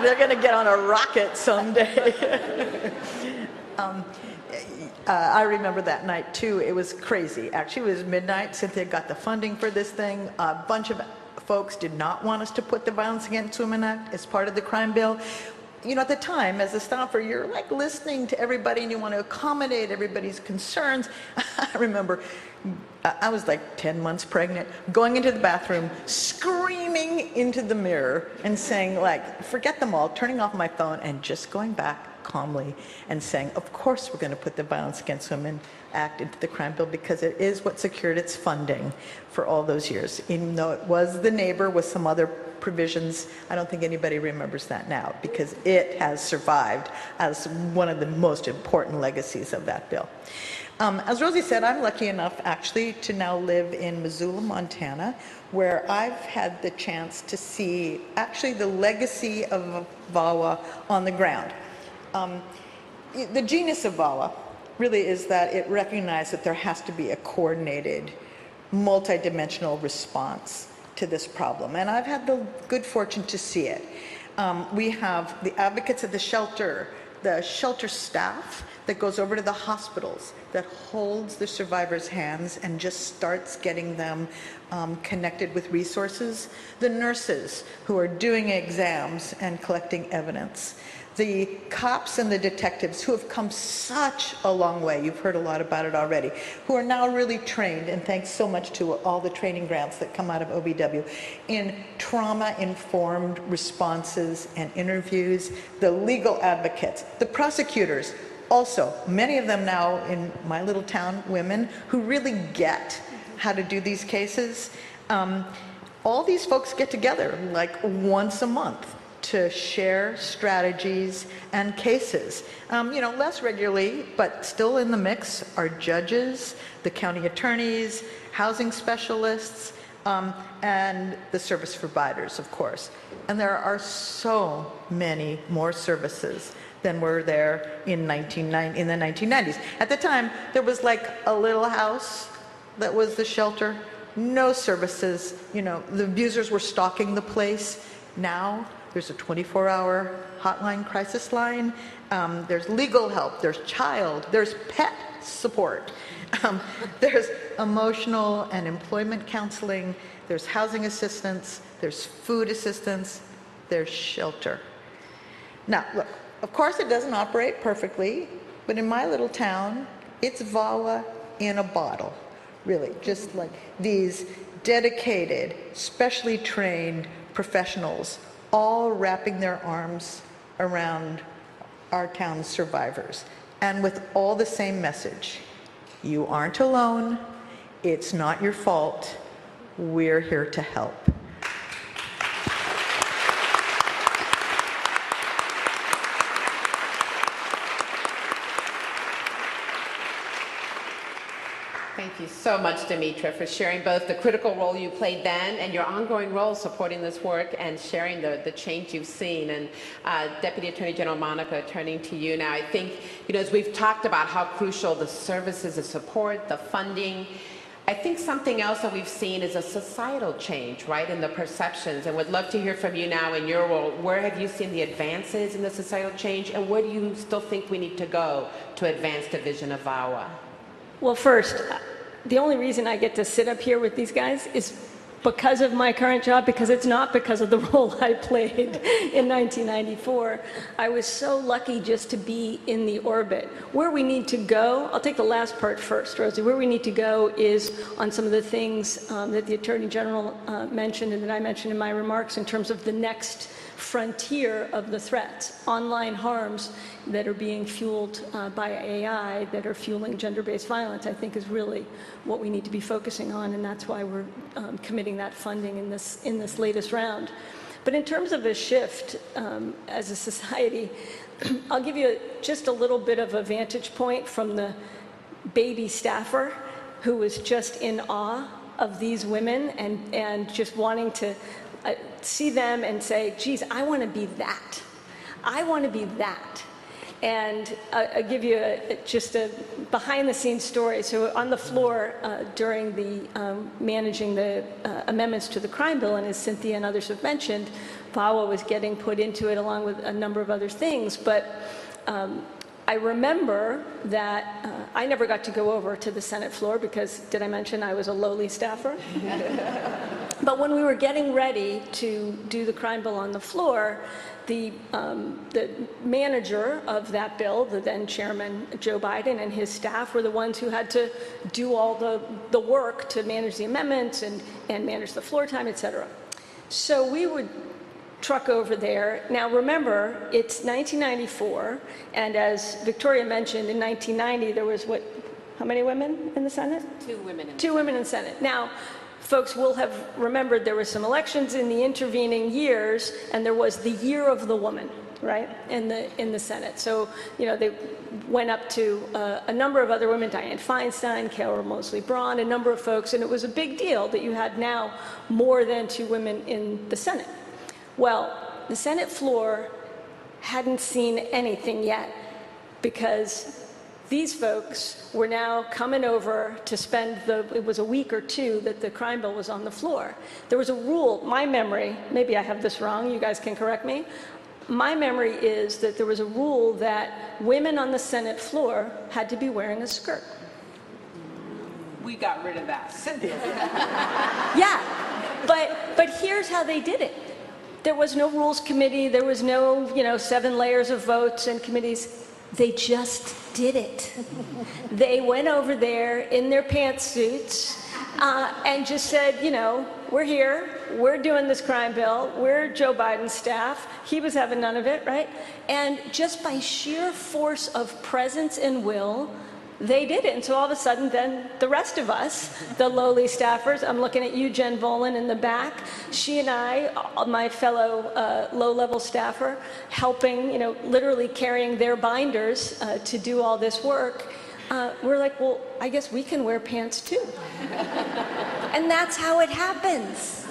They're going to get on a rocket someday. I remember that night too. It was crazy. Actually, it was midnight. Cynthia got the funding for this thing. A bunch of folks did not want us to put the Violence Against Women Act as part of the crime bill. At the time, as a staffer, you're like listening to everybody and you want to accommodate everybody's concerns. I remember I was like 10 months pregnant, going into the bathroom, screaming into the mirror and saying, like, forget them all, turning off my phone and just going back calmly and saying, of course we're going to put the Violence Against Women Act into the crime bill because it is what secured its funding for all those years. Even though it was the neighbor with some other provisions, I don't think anybody remembers that now because it has survived as one of the most important legacies of that bill. As Rosie said, I'm lucky enough actually to now live in Missoula, Montana, where I've had the chance to see actually the legacy of VAWA on the ground. The genius of VAWA really is that it recognized that there has to be a coordinated, multidimensional response to this problem. And I've had the good fortune to see it. We have the advocates at the shelter staff that goes over to the hospitals, that holds the survivors' hands and just starts getting them connected with resources. The nurses who are doing exams and collecting evidence. The cops and the detectives who have come such a long way, you've heard a lot about it already, who are now really trained, and thanks so much to all the training grants that come out of OBW, in trauma-informed responses and interviews, the legal advocates, the prosecutors, also, many of them now in my little town, women, who really get how to do these cases. All these folks get together like once a month to share strategies and cases. Less regularly, but still in the mix are judges, the county attorneys, housing specialists, and the service providers, of course. And there are so many more services than were there in the 1990s. At the time, there was like a little house that was the shelter, no services. The abusers were stalking the place. Now, there's a 24-hour hotline crisis line. There's legal help. There's child. There's pet support. There's emotional and employment counseling. There's housing assistance. There's food assistance. There's shelter. Now, look, of course it doesn't operate perfectly, but in my little town, it's VAWA in a bottle, really. Just like these dedicated, specially trained professionals all wrapping their arms around our town's survivors, and with all the same message. You aren't alone. It's not your fault. We're here to help. Thank you so much, Demetra, for sharing both the critical role you played then and your ongoing role supporting this work and sharing the change you've seen. And Deputy Attorney General Monaco, turning to you now, I think, as we've talked about how crucial the services, the support, the funding, I think something else that we've seen is a societal change, right, in the perceptions. And would love to hear from you now in your role. Where have you seen the advances in the societal change, and where do you still think we need to go to advance the vision of VAWA? Well, first, the only reason I get to sit up here with these guys is because of my current job, because it's not because of the role I played in 1994. I was so lucky just to be in the orbit. Where we need to go, I'll take the last part first, Rosie. Where we need to go is on some of the things that the Attorney General mentioned and that I mentioned in my remarks in terms of the next frontier of the threats, online harms that are being fueled by AI, that are fueling gender-based violence, I think is really what we need to be focusing on, and that's why we're committing that funding in this latest round. But in terms of a shift as a society, I'll give you just a little bit of a vantage point from the baby staffer who was just in awe of these women and just wanting to see them and say, geez, I want to be that. I want to be that. And I'll give you just a behind-the-scenes story. So on the floor during the managing the amendments to the crime bill, and as Cynthia and others have mentioned, VAWA was getting put into it along with a number of other things. But I remember that I never got to go over to the Senate floor because, did I mention I was a lowly staffer? But when we were getting ready to do the crime bill on the floor, the manager of that bill, the then chairman Joe Biden, and his staff were the ones who had to do all the work to manage the amendments and manage the floor time, et cetera. So we would truck over there. Now remember, it's 1994, and as Victoria mentioned, in 1990 there was how many women in the Senate? 2 women. Two women in the Senate. Now, folks will have remembered there were some elections in the intervening years, and there was the year of the woman, right, in the Senate. So, you know, they went up to a number of other women, Dianne Feinstein, Carol Moseley Braun, a number of folks, and it was a big deal that you had now more than 2 women in the Senate. Well, the Senate floor hadn't seen anything yet because these folks were now coming over to spend it was a week or 2 that the crime bill was on the floor. There was a rule, my memory, maybe I have this wrong, you guys can correct me. My memory is that there was a rule that women on the Senate floor had to be wearing a skirt. We got rid of that. Yeah, but here's how they did it. There was no rules committee, there was no, 7 layers of votes and committees. They just did it. They went over there in their pantsuits and just said, we're here, we're doing this crime bill, we're Joe Biden's staff. He was having none of it, right? And just by sheer force of presence and will, they did it. And so all of a sudden, then the rest of us, the lowly staffers, I'm looking at you, Jen Volan, in the back, she and I, my fellow low-level staffer, helping, literally carrying their binders to do all this work, we're like, well, I guess we can wear pants too. And that's how it happens.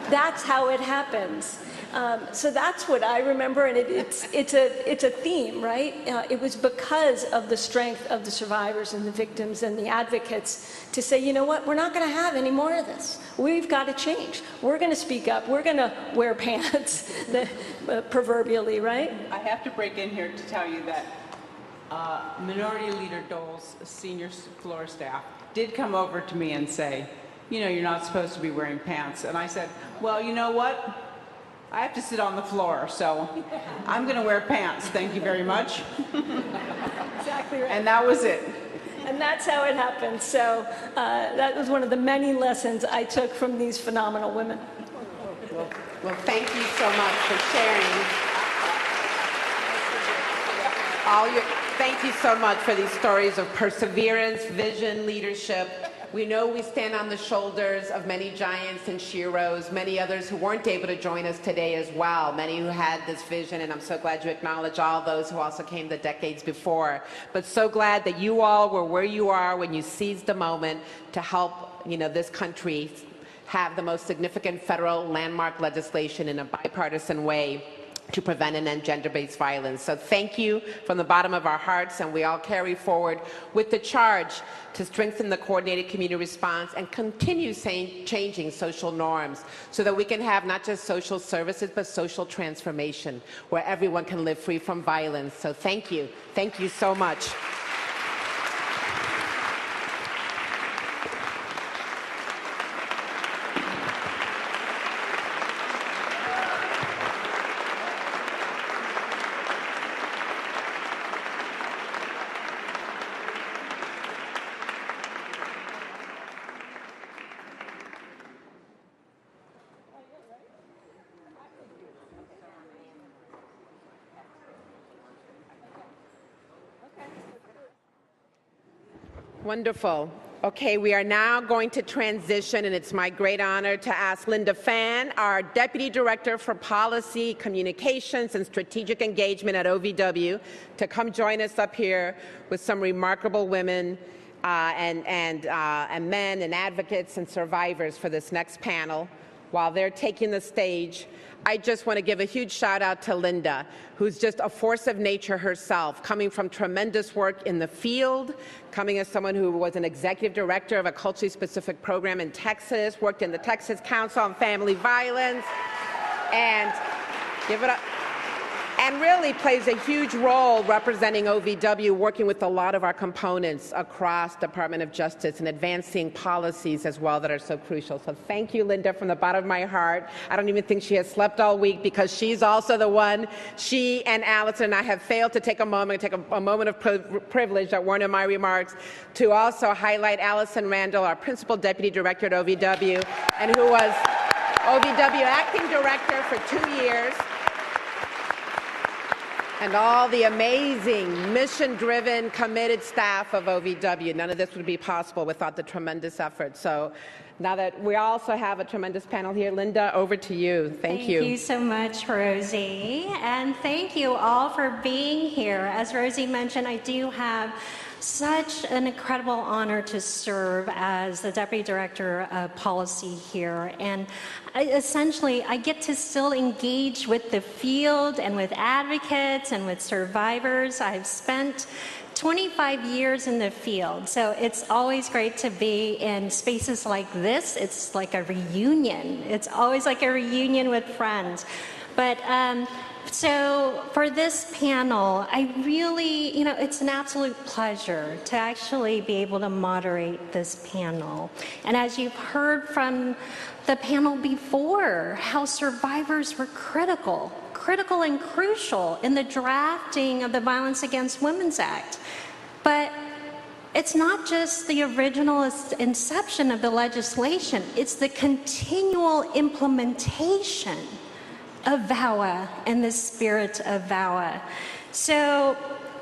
That's how it happens. So that's what I remember, and it's a theme, right? It was because of the strength of the survivors and the victims and the advocates to say, you know what, we're not going to have any more of this. We've got to change. We're going to speak up. We're going to wear pants, proverbially, right? I have to break in here to tell you that Minority Leader Dole's senior floor staff did come over to me and say, you're not supposed to be wearing pants. And I said, well, you know what? I have to sit on the floor, so I'm going to wear pants. Thank you very much. Exactly right. And that was it. And that's how it happened. So that was one of the many lessons I took from these phenomenal women. Well, thank you so much for sharing thank you so much for these stories of perseverance, vision, leadership. We know we stand on the shoulders of many giants and sheroes, many others who weren't able to join us today as well, many who had this vision, and I'm so glad you acknowledge all those who also came the decades before. But so glad that you all were where you are when you seized the moment to help, this country have the most significant federal landmark legislation in a bipartisan way to prevent and end gender-based violence. So thank you from the bottom of our hearts, and we all carry forward with the charge to strengthen the coordinated community response and continue changing social norms so that we can have not just social services, but social transformation where everyone can live free from violence. So thank you. Thank you so much. Wonderful. Okay, we are now going to transition, and it's my great honor to ask Linda Fan, our Deputy Director for Policy, Communications, and Strategic Engagement at OVW, to come join us up here with some remarkable women and men and advocates and survivors for this next panel. While they're taking the stage, I just want to give a huge shout out to Linda, who's just a force of nature herself, coming from tremendous work in the field, coming as someone who was an executive director of a culturally specific program in Texas, worked in the Texas Council on Family Violence, and really plays a huge role representing OVW, working with a lot of our components across Department of Justice and advancing policies as well that are so crucial. So thank you, Linda, from the bottom of my heart. I don't even think she has slept all week because she's also the one, she and Allison and I have failed to take a moment of privilege that weren't in my remarks, to also highlight Allison Randall, our Principal Deputy Director at OVW, and who was OVW Acting Director for 2 years. And all the amazing, mission-driven, committed staff of OVW. None of this would be possible without the tremendous effort. So now that we also have a tremendous panel here, Linda, over to you. Thank you. Thank you so much, Rosie. And thank you all for being here. As Rosie mentioned, I do have such an incredible honor to serve as the Deputy Director of Policy here. And essentially, I get to still engage with the field and with advocates and with survivors. I've spent 25 years in the field, so it's always great to be in spaces like this. It's like a reunion. It's always like a reunion with friends. But so for this panel, I really, it's an absolute pleasure to actually be able to moderate this panel. And as you've heard from the panel before, how survivors were critical and crucial in the drafting of the Violence Against Women's Act. But it's not just the original inception of the legislation, it's the continual implementation of VAWA and the spirit of VAWA. So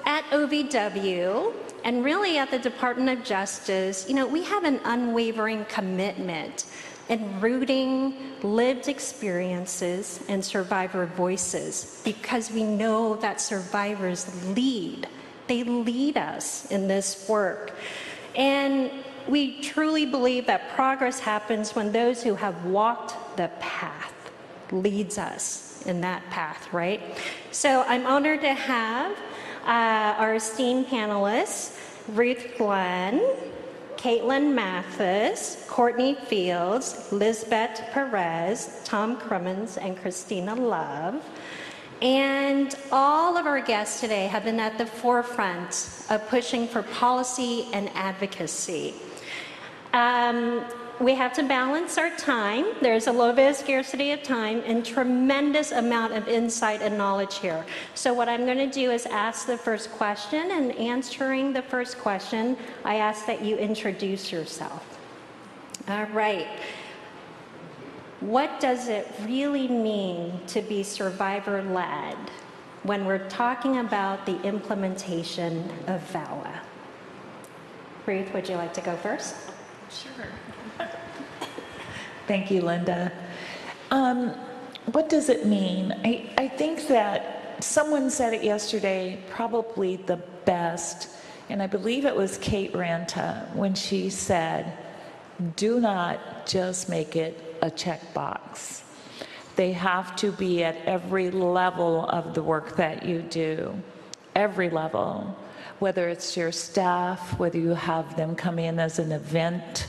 at OVW, and really at the Department of Justice, we have an unwavering commitment in rooting lived experiences and survivor voices, because we know that survivors lead. They lead us in this work. And we truly believe that progress happens when those who have walked the path leads us in that path, right? So I'm honored to have our esteemed panelists, Ruth Glenn, Caitlin Mathis, Courtney Fields, Lisbeth Perez, Tom Crimmins, and Christina Love. And all of our guests today have been at the forefront of pushing for policy and advocacy. We have to balance our time. There's a little bit of scarcity of time and tremendous amount of insight and knowledge here. So what I'm going to do is ask the first question, and answering the first question, I ask that you introduce yourself. All right. What does it really mean to be survivor-led when we're talking about the implementation of VAWA? Ruth, would you like to go first? Sure. Thank you, Linda. What does it mean? I think that someone said it yesterday, probably the best, and I believe it was Kate Ranta, when she said, do not just make it a checkbox. They have to be at every level of the work that you do, every level, whether it's your staff, whether you have them come in as an event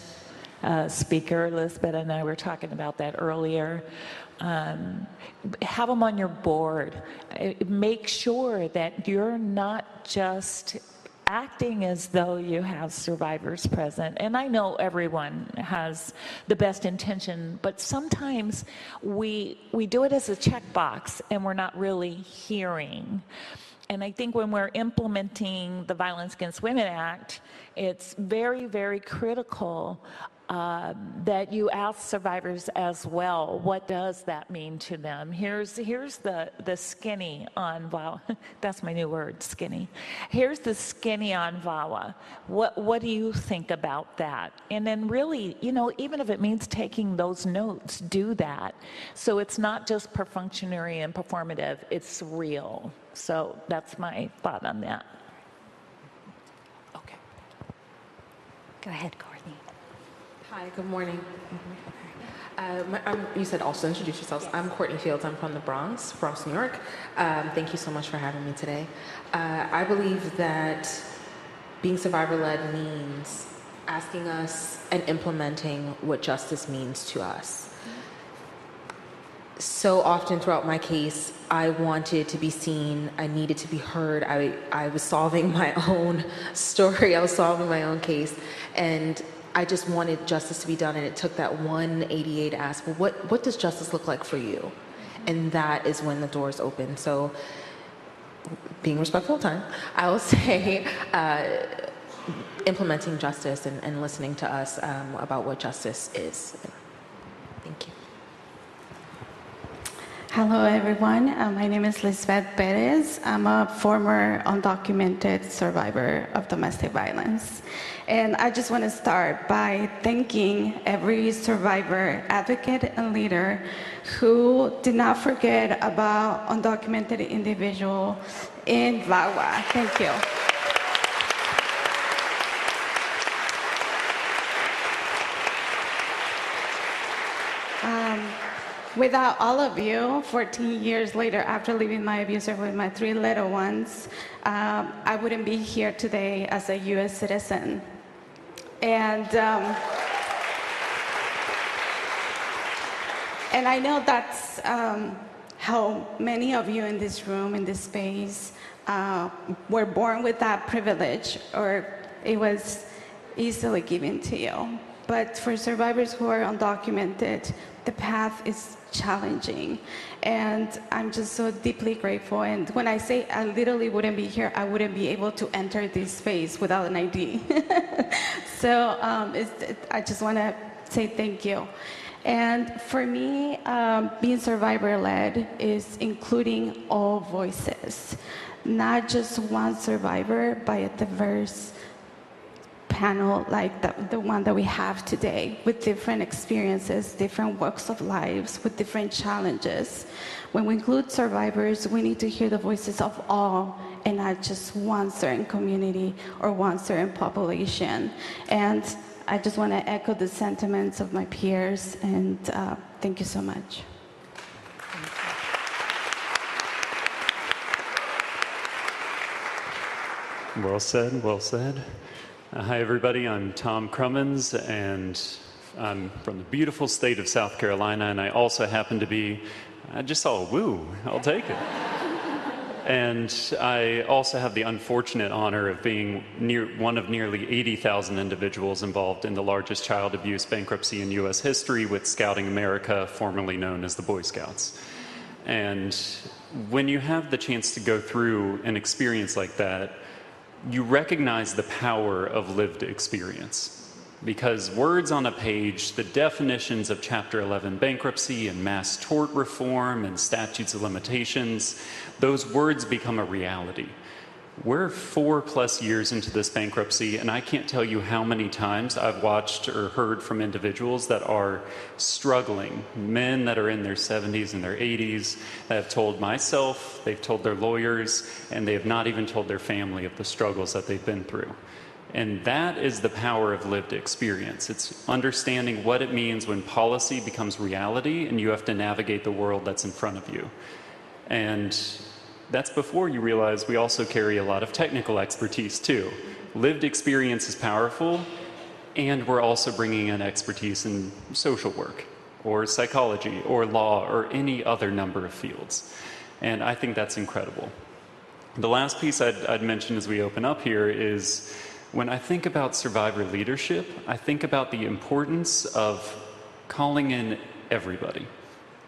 speaker. Elizabeth and I were talking about that earlier. Have them on your board. Make sure that you're not just acting as though you have survivors present. And I know everyone has the best intention, but sometimes we do it as a checkbox and we're not really hearing. And I think when we're implementing the Violence Against Women Act, it's very, very critical that you ask survivors as well, what does that mean to them? Here's the skinny on VAWA. That's my new word, skinny. Here's the skinny on VAWA. What do you think about that? And then really, you know, even if it means taking those notes, do that. So it's not just perfunctory and performative, it's real. So that's my thought on that. Okay. Go ahead, Courtney. Hi, good morning. You said also introduce yourselves. Yes. I'm Courtney Fields. I'm from the Bronx, New York. Thank you so much for having me today. I believe that being survivor-led means asking us and implementing what justice means to us. So often throughout my case, I wanted to be seen. I needed to be heard. I was solving my own story. I was solving my own case. And I just wanted justice to be done, and it took that 188 to ask, well, what does justice look like for you? And that is when the doors open. So being respectful of time, I will say implementing justice and listening to us about what justice is. Thank you. Hello, everyone. My name is Lisbeth Perez. I'm a former undocumented survivor of domestic violence. And I just want to start by thanking every survivor, advocate, and leader who did not forget about undocumented individuals in VAWA. Thank you. Without all of you, 14 years later, after leaving my abuser with my 3 little ones, I wouldn't be here today as a U.S. citizen. And I know that's how many of you in this room, in this space, were born with that privilege, or it was easily given to you. But for survivors who are undocumented, the path is challenging. And I'm just so deeply grateful. And when I say I literally wouldn't be here, I wouldn't be able to enter this space without an ID. So I just want to say thank you. And for me, being survivor-led is including all voices, not just one survivor, but a diverse panel like the one that we have today, with different experiences, different walks of lives, with different challenges. When we include survivors, we need to hear the voices of all and not just one certain community or one certain population. And I just want to echo the sentiments of my peers, and thank you so much. Well said, well said. Hi, everybody. I'm Tom Crummins, and I'm from the beautiful state of South Carolina, and I also happen to be, I just saw a woo, I'll take it. And I also have the unfortunate honor of being one of nearly 80,000 individuals involved in the largest child abuse bankruptcy in U.S. history with Scouting America, formerly known as the Boy Scouts. And when you have the chance to go through an experience like that, you recognize the power of lived experience. Because words on a page, the definitions of Chapter 11 bankruptcy and mass tort reform and statutes of limitations, those words become a reality. We're 4+ years into this bankruptcy, and I can't tell you how many times I've watched or heard from individuals that are struggling, men that are in their 70s and their 80s, that have told myself, they've told their lawyers, and they have not even told their family of the struggles that they've been through. And that is the power of lived experience. It's understanding what it means when policy becomes reality and you have to navigate the world that's in front of you. And that's before you realize we also carry a lot of technical expertise too. Lived experience is powerful, and we're also bringing in expertise in social work or psychology or law or any other number of fields. And I think that's incredible. The last piece I'd mention as we open up here is when I think about survivor leadership, I think about the importance of calling in everybody.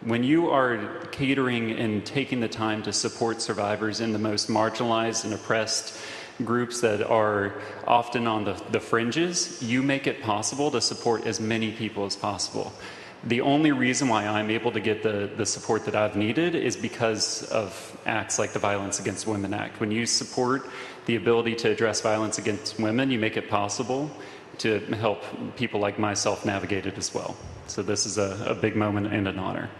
When you are catering and taking the time to support survivors in the most marginalized and oppressed groups that are often on the fringes, you make it possible to support as many people as possible. The only reason why I'm able to get the support that I've needed is because of acts like the Violence Against Women Act. When you support the ability to address violence against women, you make it possible to help people like myself navigate it as well. So this is a big moment and an honor.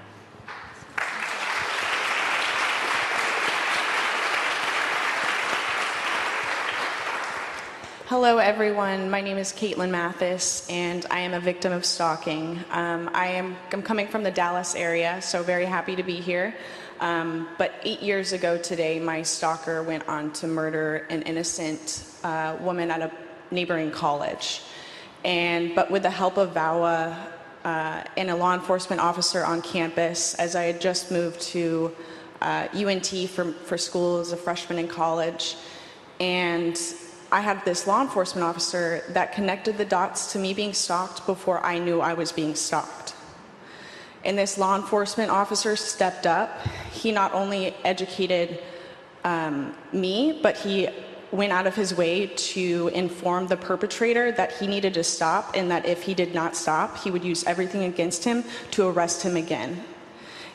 Hello, everyone. My name is Caitlin Mathis, and I am a victim of stalking. I'm coming from the Dallas area, so very happy to be here. But 8 years ago today, my stalker went on to murder an innocent woman at a neighboring college. But with the help of VAWA and a law enforcement officer on campus, as I had just moved to UNT for school as a freshman in college, and I had this law enforcement officer that connected the dots to me being stalked before I knew I was being stalked. And this law enforcement officer stepped up. He not only educated me, but he went out of his way to inform the perpetrator that he needed to stop, and that if he did not stop, he would use everything against him to arrest him again.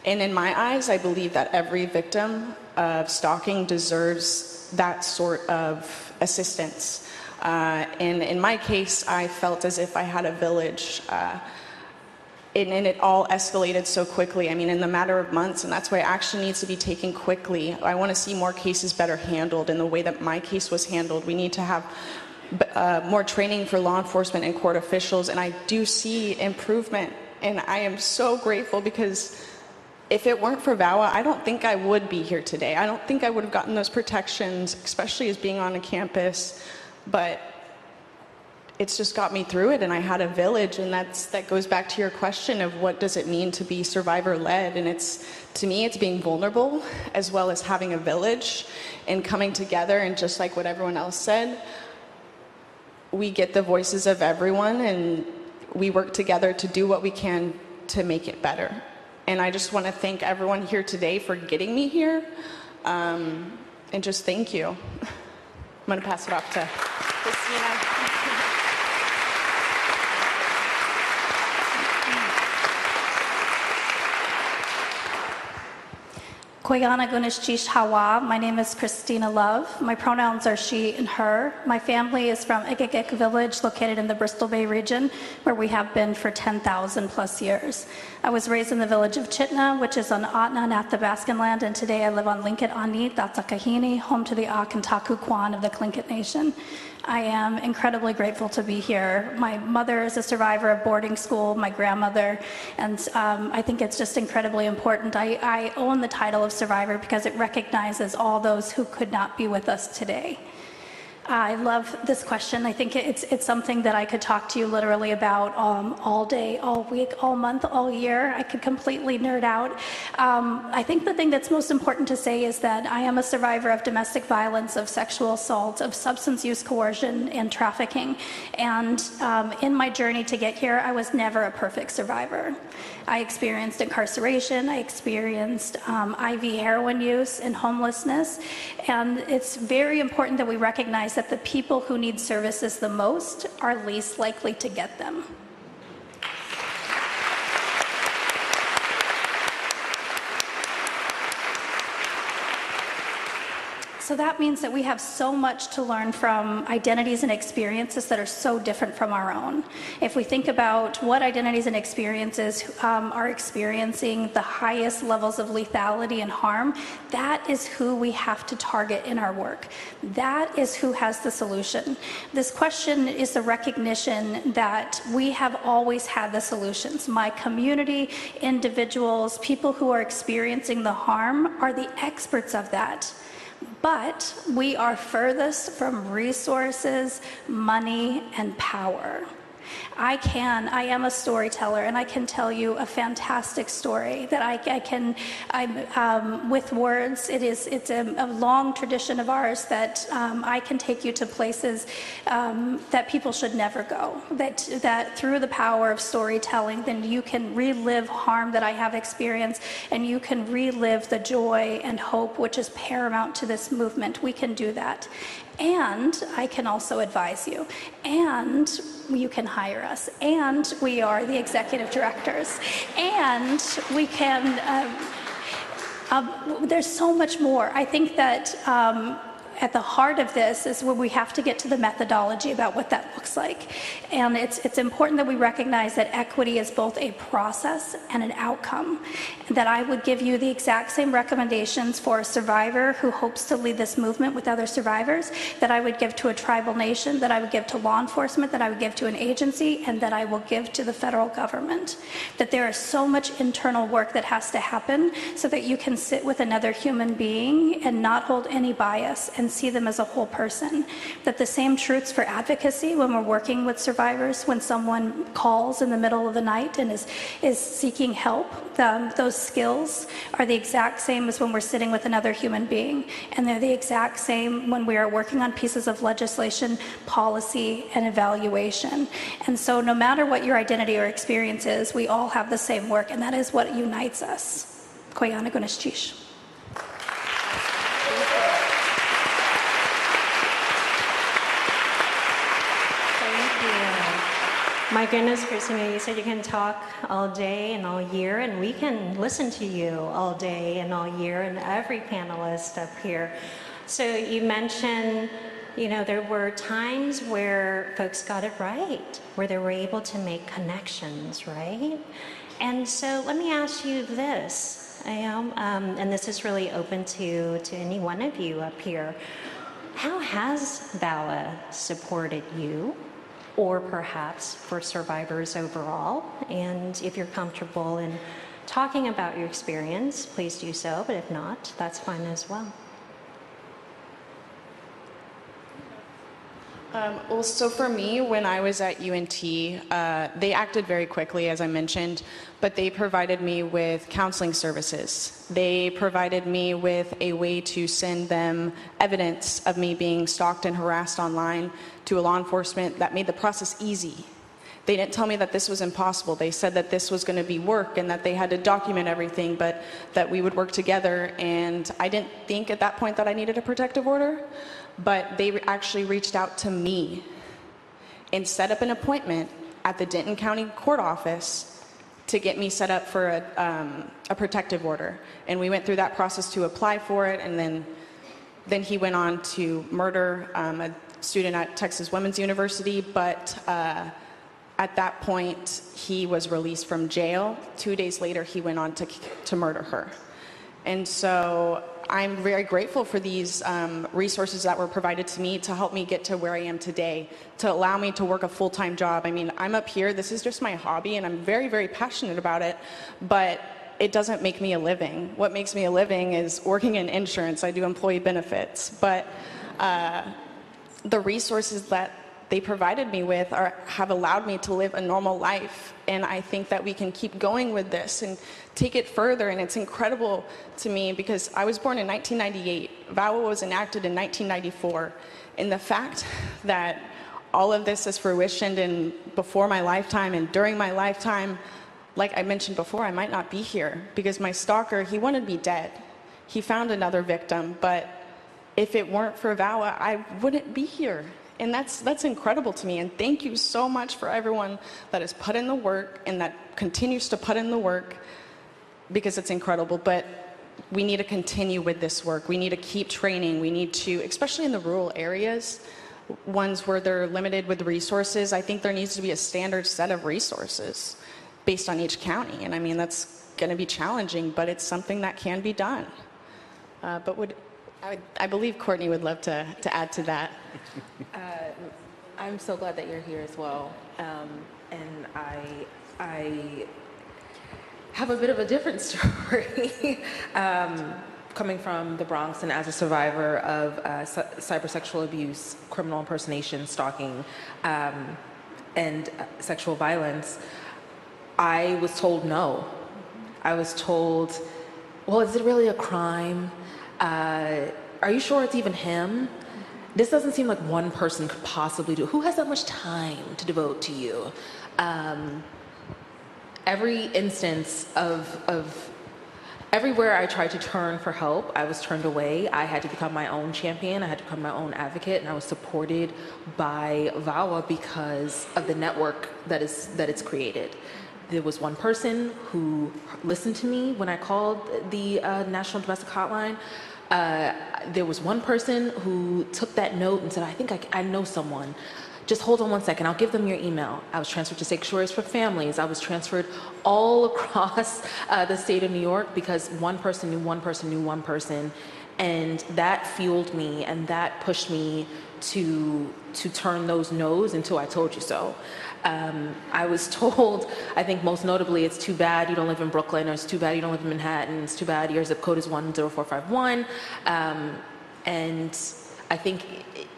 And in my eyes, I believe that every victim of stalking deserves that sort of assistance. And in my case, I felt as if I had a village, and it all escalated so quickly. I mean, in the matter of months, and that's why action needs to be taken quickly. I want to see more cases better handled in the way that my case was handled. We need to have more training for law enforcement and court officials, and I do see improvement, and I am so grateful, because if it weren't for VAWA, I don't think I would be here today. I don't think I would have gotten those protections, especially as being on a campus, but it's just got me through it, and I had a village, and that goes back to your question of what does it mean to be survivor-led, and to me, it's being vulnerable as well as having a village and coming together, and just like what everyone else said, we get the voices of everyone, and we work together to do what we can to make it better. And I just want to thank everyone here today for getting me here, and just thank you. I'm going to pass it off to Christina. Koyana Gunishchish Hawa. My name is Christina Love. My pronouns are she and her. My family is from Egegek village located in the Bristol Bay region, where we have been for 10,000 plus years. I was raised in the village of Chitna, which is on Atna and Athabaskan land, and today I live on Tlingit Ani, Tatsakahini, home to the Ak and Taku Kwan of the Tlingit Nation. I am incredibly grateful to be here. My mother is a survivor of boarding school, my grandmother, and I think it's just incredibly important. I own the title of survivor because it recognizes all those who could not be with us today. I love this question. I think it's something that I could talk to you literally about all day, all week, all month, all year. I could completely nerd out. I think the thing that's most important to say is that I am a survivor of domestic violence, of sexual assault, of substance use, coercion, and trafficking. And in my journey to get here, I was never a perfect survivor. I experienced incarceration, I experienced IV heroin use and homelessness, and it's very important that we recognize that the people who need services the most are least likely to get them. So that means that we have so much to learn from identities and experiences that are so different from our own. If we think about what identities and experiences are experiencing the highest levels of lethality and harm, that is who we have to target in our work. That is who has the solution. This question is the recognition that we have always had the solutions. My community, individuals, people who are experiencing the harm are the experts of that. But we are furthest from resources, money, and power. I am a storyteller, and I can tell you a fantastic story that with words. It's a long tradition of ours that I can take you to places that people should never go. That through the power of storytelling, then you can relive harm that I have experienced, and you can relive the joy and hope which is paramount to this movement. We can do that. And I can also advise you. And you can hire us. And we are the executive directors. And we can, there's so much more. I think that at the heart of this is where we have to get to the methodology about what that looks like. And it's important that we recognize that equity is both a process and an outcome. And that I would give you the exact same recommendations for a survivor who hopes to lead this movement with other survivors that I would give to a tribal nation, that I would give to law enforcement, that I would give to an agency, and that I will give to the federal government. That there is so much internal work that has to happen so that you can sit with another human being and not hold any bias and see them as a whole person. That the same truths for advocacy when we're working with survivors, when someone calls in the middle of the night and is seeking help, those skills are the exact same as when we're sitting with another human being. And they're the exact same when we are working on pieces of legislation, policy, and evaluation. And so no matter what your identity or experience is, we all have the same work, and that is what unites us. Koyana Gunashchish. My goodness, Christina, you said you can talk all day and all year, and we can listen to you all day and all year, and every panelist up here. So you mentioned, there were times where folks got it right, where they were able to make connections, right? And so let me ask you this, and this is really open to any one of you up here. How has VAWA supported you? Or perhaps for survivors overall. And if you're comfortable in talking about your experience, please do so, but if not, that's fine as well. Well, so for me, when I was at UNT, they acted very quickly, as I mentioned, but they provided me with counseling services. They provided me with a way to send them evidence of me being stalked and harassed online to a law enforcement that made the process easy. They didn't tell me that this was impossible. They said that this was going to be work and that they had to document everything, but that we would work together. And I didn't think at that point that I needed a protective order, but they actually reached out to me and set up an appointment at the Denton County Court office to get me set up for a protective order. And we went through that process to apply for it, and then he went on to murder a student at Texas Women's University, but at that point, he was released from jail. 2 days later, he went on to murder her. And so I'm very grateful for these resources that were provided to me to help me get to where I am today, to allow me to work a full-time job. I mean, I'm up here, this is just my hobby, and I'm very, very passionate about it, but it doesn't make me a living. What makes me a living is working in insurance. I do employee benefits, but the resources that they provided me with have allowed me to live a normal life. And I think that we can keep going with this and take it further. And it's incredible to me because I was born in 1998. VAWA was enacted in 1994. And the fact that all of this is fruitioned in before my lifetime and during my lifetime, like I mentioned before, I might not be here because my stalker, he wanted me dead. He found another victim, but if it weren't for VAWA, I wouldn't be here. And that's incredible to me. And thank you so much for everyone that has put in the work and that continues to put in the work because it's incredible. But we need to continue with this work. We need to keep training. We need to, especially in the rural areas, ones where they're limited with resources, I think there needs to be a standard set of resources based on each county. And I mean, that's going to be challenging, but it's something that can be done. I believe Courtney would love to add to that. I'm so glad that you're here as well. And I have a bit of a different story. Coming from the Bronx and as a survivor of cybersexual abuse, criminal impersonation, stalking, and sexual violence, I was told no. I was told, well, is it really a crime? Are you sure it's even him? This doesn't seem like one person could possibly do. Who has that much time to devote to you? Every instance of everywhere I tried to turn for help, I was turned away. I had to become my own champion. I had to become my own advocate, and I was supported by VAWA because of the network that it's created. There was one person who listened to me when I called the National Domestic Hotline. There was one person who took that note and said, I think I know someone. Just hold on one second, I'll give them your email. I was transferred to Sanctuaries for Families. I was transferred all across the state of New York because one person knew one person knew one person. And that fueled me and that pushed me to turn those no's into I told you so. I was told, I think most notably, it's too bad you don't live in Brooklyn, or it's too bad you don't live in Manhattan, it's too bad your zip code is 10451. And I think,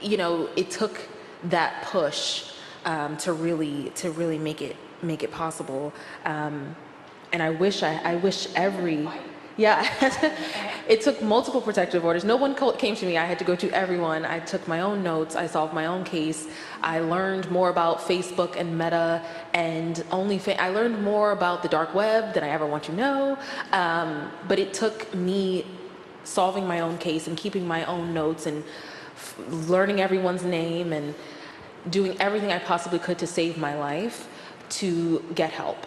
you know, it took that push to really make it possible. And I wish every, it took multiple protective orders. No one came to me. I had to go to everyone. I took my own notes. I solved my own case. I learned more about Facebook and Meta and I learned more about the dark web than I ever want to know. But it took me solving my own case and keeping my own notes and learning everyone's name and doing everything I possibly could to save my life to get help.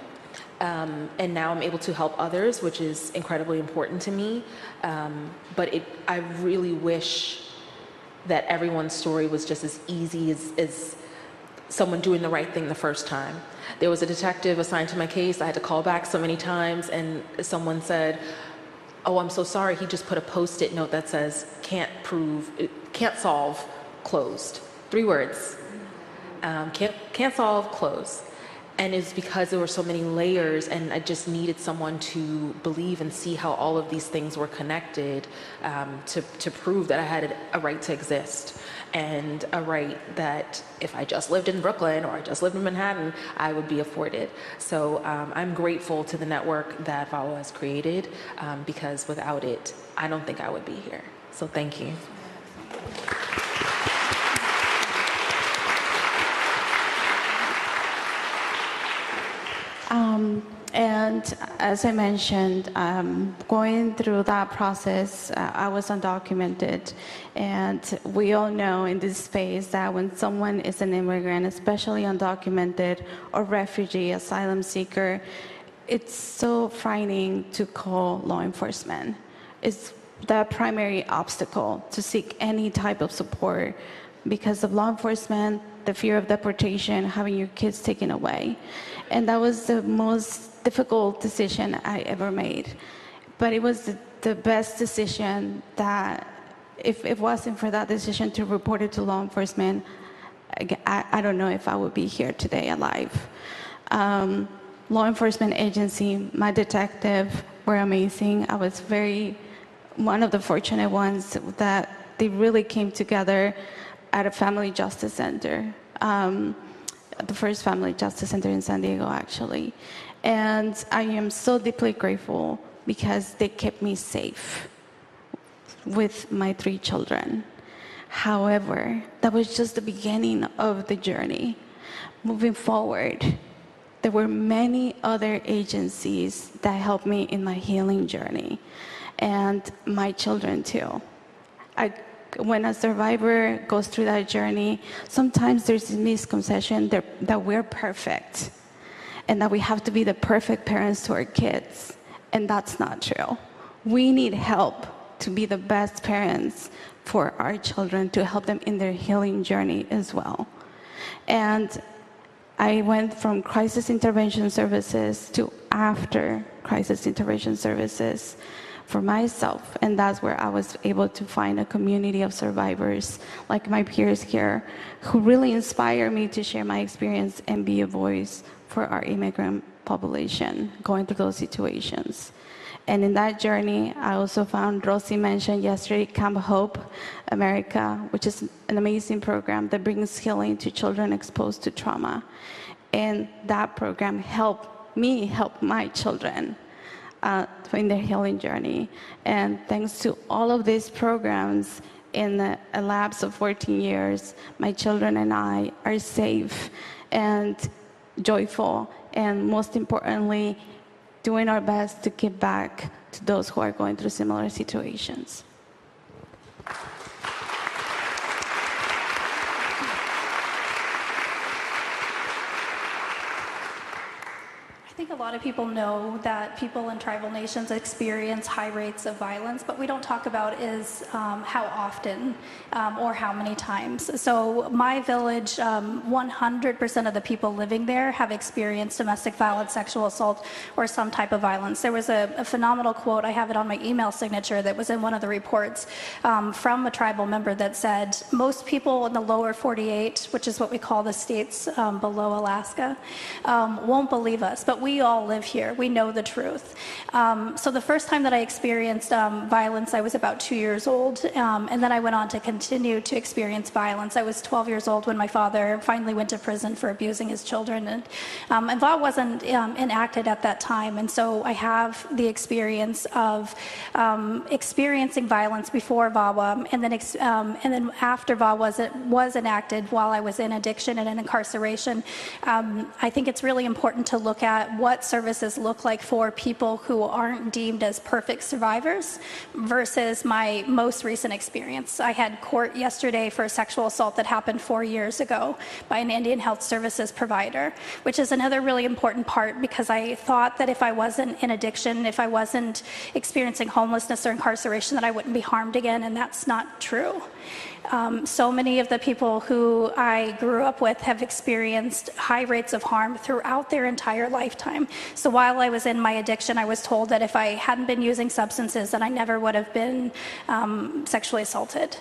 And now I'm able to help others, which is incredibly important to me. But I really wish that everyone's story was just as easy as someone doing the right thing the first time. There was a detective assigned to my case. I had to call back so many times, and someone said, oh, I'm so sorry, he just put a Post-it note that says, can't solve, closed. 3 words. Can't solve, closed. And it's because there were so many layers, and I just needed someone to believe and see how all of these things were connected to prove that I had a right to exist, and a right that if I just lived in Brooklyn or I just lived in Manhattan, I would be afforded. So I'm grateful to the network that VAWA has created, because without it, I don't think I would be here. So thank you. And as I mentioned, going through that process, I was undocumented. And we all know in this space that when someone is an immigrant, especially undocumented or refugee, asylum seeker, it's so frightening to call law enforcement. It's the primary obstacle to seek any type of support because of law enforcement, the fear of deportation, having your kids taken away. And that was the most difficult decision I ever made. But it was the best decision that, if it wasn't for that decision to report it to law enforcement, I don't know if I would be here today alive. Law enforcement agency, my detective were amazing. I was one of the fortunate ones that they really came together at a family justice center. The first family justice center in San Diego, actually. And I am so deeply grateful because they kept me safe with my 3 children. However, that was just the beginning of the journey. Moving forward, there were many other agencies that helped me in my healing journey, and my children too. When a survivor goes through that journey, sometimes there's this misconception that we're perfect and that we have to be the perfect parents to our kids. And that's not true. We need help to be the best parents for our children, to help them in their healing journey as well. And I went from crisis intervention services to after crisis intervention services for myself, and that's where I was able to find a community of survivors like my peers here who really inspire me to share my experience and be a voice for our immigrant population going through those situations. And in that journey, I also found, Rosie mentioned yesterday, Camp Hope America, which is an amazing program that brings healing to children exposed to trauma. And that program helped me help my children in their healing journey. And thanks to all of these programs, in a lapse of 14 years, my children and I are safe and joyful, and most importantly, doing our best to give back to those who are going through similar situations. I think a lot of people know that people in tribal nations experience high rates of violence, but we don't talk about is how often or how many times. So my village, 100% of the people living there have experienced domestic violence, sexual assault, or some type of violence. There was a phenomenal quote, I have it on my email signature, that was in one of the reports from a tribal member that said, most people in the lower 48, which is what we call the states below Alaska, won't believe us, but we all live here. We know the truth. So the first time that I experienced violence, I was about 2 years old, and then I went on to continue to experience violence. I was 12 years old when my father finally went to prison for abusing his children, and VAWA wasn't enacted at that time, and so I have the experience of experiencing violence before VAWA, and then after VAWA was enacted, while I was in addiction and in incarceration. I think it's really important to look at what services look like for people who aren't deemed as perfect survivors versus my most recent experience. I had court yesterday for a sexual assault that happened 4 years ago by an Indian Health Services provider, which is another really important part, because I thought that if I wasn't in addiction, if I wasn't experiencing homelessness or incarceration, that I wouldn't be harmed again, and that's not true. So many of the people who I grew up with have experienced high rates of harm throughout their entire lifetime. So while I was in my addiction, I was told that if I hadn't been using substances, that I never would have been sexually assaulted.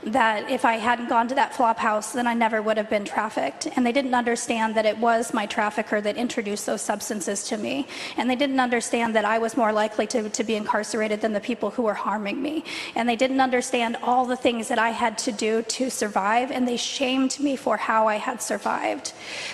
That if I hadn't gone to that flop house, then I never would have been trafficked. And they didn't understand that it was my trafficker that introduced those substances to me. And they didn't understand that I was more likely to be incarcerated than the people who were harming me. And they didn't understand all the things that I had to do to survive, and they shamed me for how I had survived.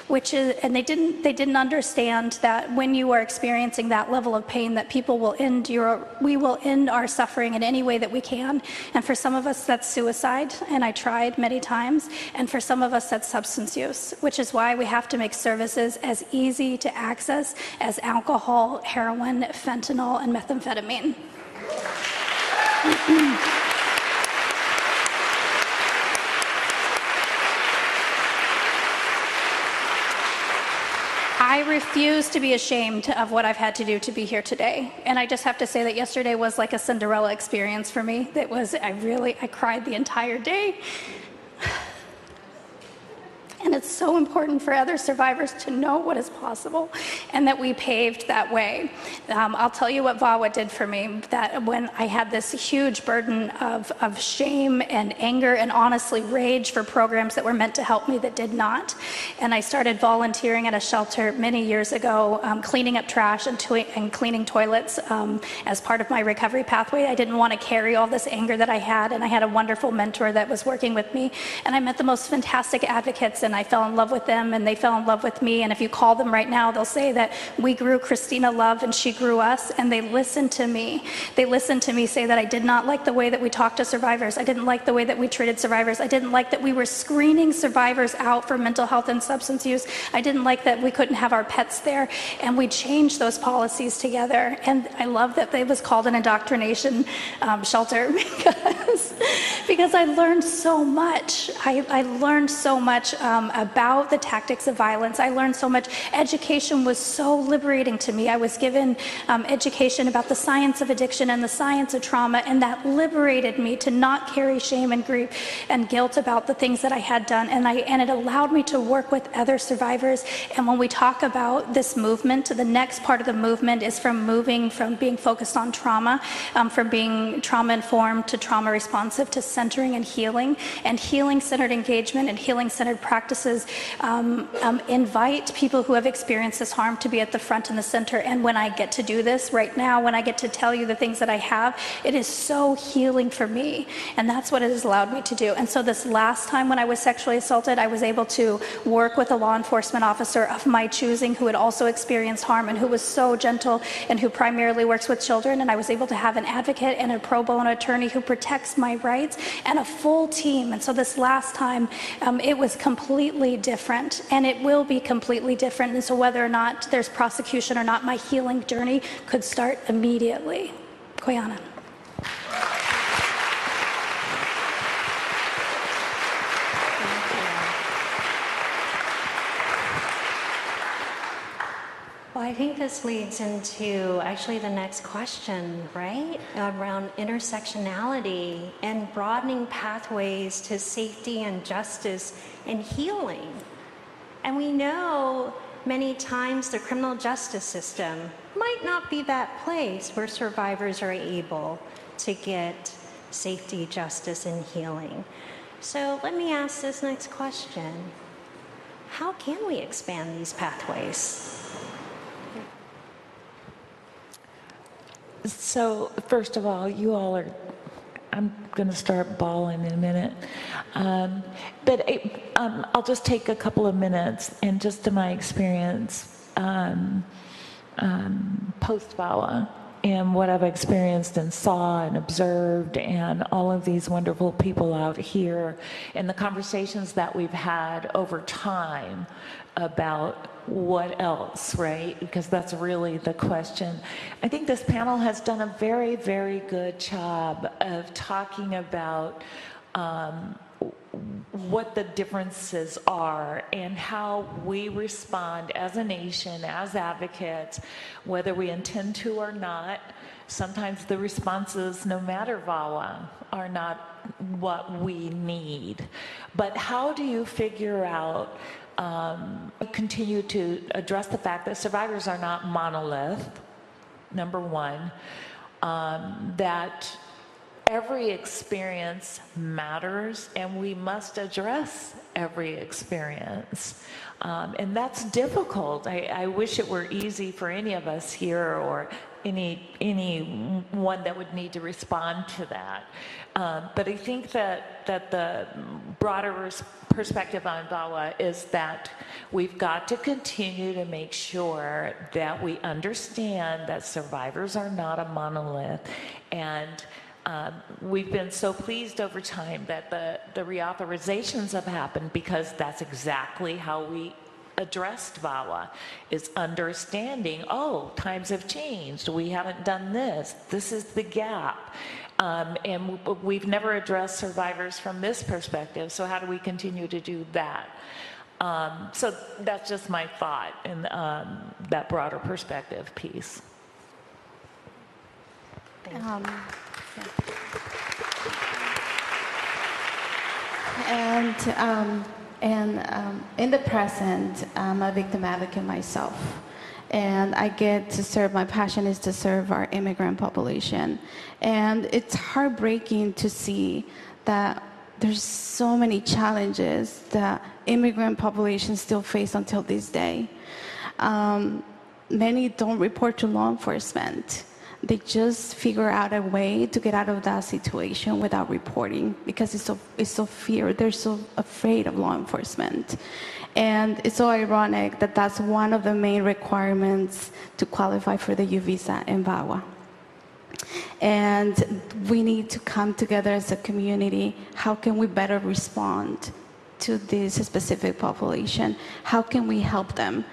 And they didn't understand that when you are experiencing that level of pain, that we will end our suffering in any way that we can. And for some of us, that's suicide, and I tried many times. And for some of us, that's substance use, which is why we have to make services as easy to access as alcohol, heroin, fentanyl, and methamphetamine. I refuse to be ashamed of what I've had to do to be here today. And I just have to say that yesterday was like a Cinderella experience for me. I cried the entire day. And it's so important for other survivors to know what is possible and that we paved that way. I'll tell you what VAWA did for me, that when I had this huge burden of shame and anger and honestly rage for programs that were meant to help me that did not. And I started volunteering at a shelter many years ago, cleaning up trash and cleaning toilets as part of my recovery pathway. I didn't want to carry all this anger that I had, and I had a wonderful mentor that was working with me. And I met the most fantastic advocates, and I fell in love with them, and they fell in love with me. And if you call them right now, they'll say that we grew Christina Love and she grew us, and they listened to me. They listened to me say that I did not like the way that we talked to survivors. I didn't like the way that we treated survivors. I didn't like that we were screening survivors out for mental health and substance use. I didn't like that we couldn't have our pets there, and we changed those policies together. And I love that it was called an indoctrination shelter because I learned so much. I learned so much about the tactics of violence. I learned so much. Education was so liberating to me. I was given education about the science of addiction and the science of trauma, and that liberated me to not carry shame and grief and guilt about the things that I had done. And it allowed me to work with other survivors. And when we talk about this movement, the next part of the movement is from moving from being focused on trauma, from being trauma-informed to trauma-responsive, to centering and healing-centered engagement and healing-centered practices invite people who have experienced this harm to be at the front and the center. And when I get to do this right now, when I get to tell you the things that I have, it is so healing for me. And that's what it has allowed me to do. And so this last time when I was sexually assaulted, I was able to work with a law enforcement officer of my choosing who had also experienced harm and who was so gentle and who primarily works with children. And I was able to have an advocate and a pro bono attorney who protects my rights and a full team. And so this last time, it was completely different, and it will be completely different. And so whether or not there's prosecution or not, my healing journey could start immediately. Koyana. Well, I think this leads into actually the next question, right? Around intersectionality and broadening pathways to safety and justice and healing. And we know many times the criminal justice system might not be that place where survivors are able to get safety, justice, and healing. So let me ask this next question. How can we expand these pathways? So first of all, you all are, I'm going to start bawling in a minute. I'll just take a couple of minutes and just to my experience post-VAWA and what I've experienced and saw and observed and all of these wonderful people out here and the conversations that we've had over time about what else, right? Because that's really the question. I think this panel has done a very, very good job of talking about what the differences are and how we respond as a nation, as advocates, whether we intend to or not. Sometimes the responses, no matter VAWA, are not what we need. But how do you figure out continue to address the fact that survivors are not monolith, number one, that every experience matters and we must address every experience. And that's difficult. I wish it were easy for any of us here or anyone that would need to respond to that. But I think that the broader perspective on VAWA is that we've got to continue to make sure that we understand that survivors are not a monolith. And we've been so pleased over time that the reauthorizations have happened because that's exactly how we addressed VAWA, is understanding, oh, times have changed, we haven't done this is the gap. And we've never addressed survivors from this perspective, so how do we continue to do that? So that's just my thought in that broader perspective piece. And in the present, I'm a victim advocate myself. And I get to serve, my passion is to serve our immigrant population. And it's heartbreaking to see that there's so many challenges that immigrant populations still face until this day. Many don't report to law enforcement. They just figure out a way to get out of that situation without reporting because it's so fear. They're so afraid of law enforcement. And it's so ironic that that's one of the main requirements to qualify for the U visa in VAWA. And we need to come together as a community. How can we better respond to this specific population? How can we help them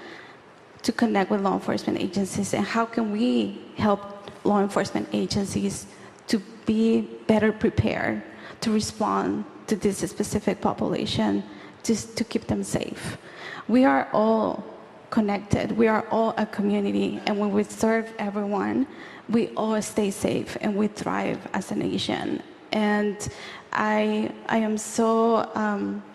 to connect with law enforcement agencies? And how can we help law enforcement agencies to be better prepared to respond to this specific population, just to keep them safe? We are all connected. We are all a community. And when we serve everyone, we all stay safe and we thrive as a nation. And I am so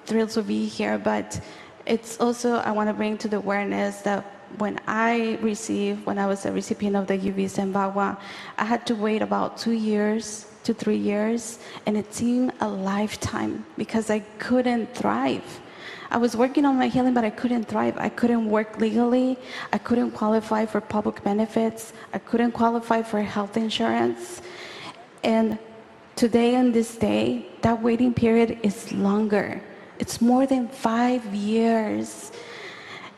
thrilled to be here, but it's also, I want to bring to the awareness that when I was a recipient of the U visa in VAWA, I had to wait about 2 years to 3 years, and it seemed a lifetime because I couldn't thrive. I was working on my healing, but I couldn't thrive. I couldn't work legally. I couldn't qualify for public benefits. I couldn't qualify for health insurance. And today, on this day, that waiting period is longer. It's more than 5 years.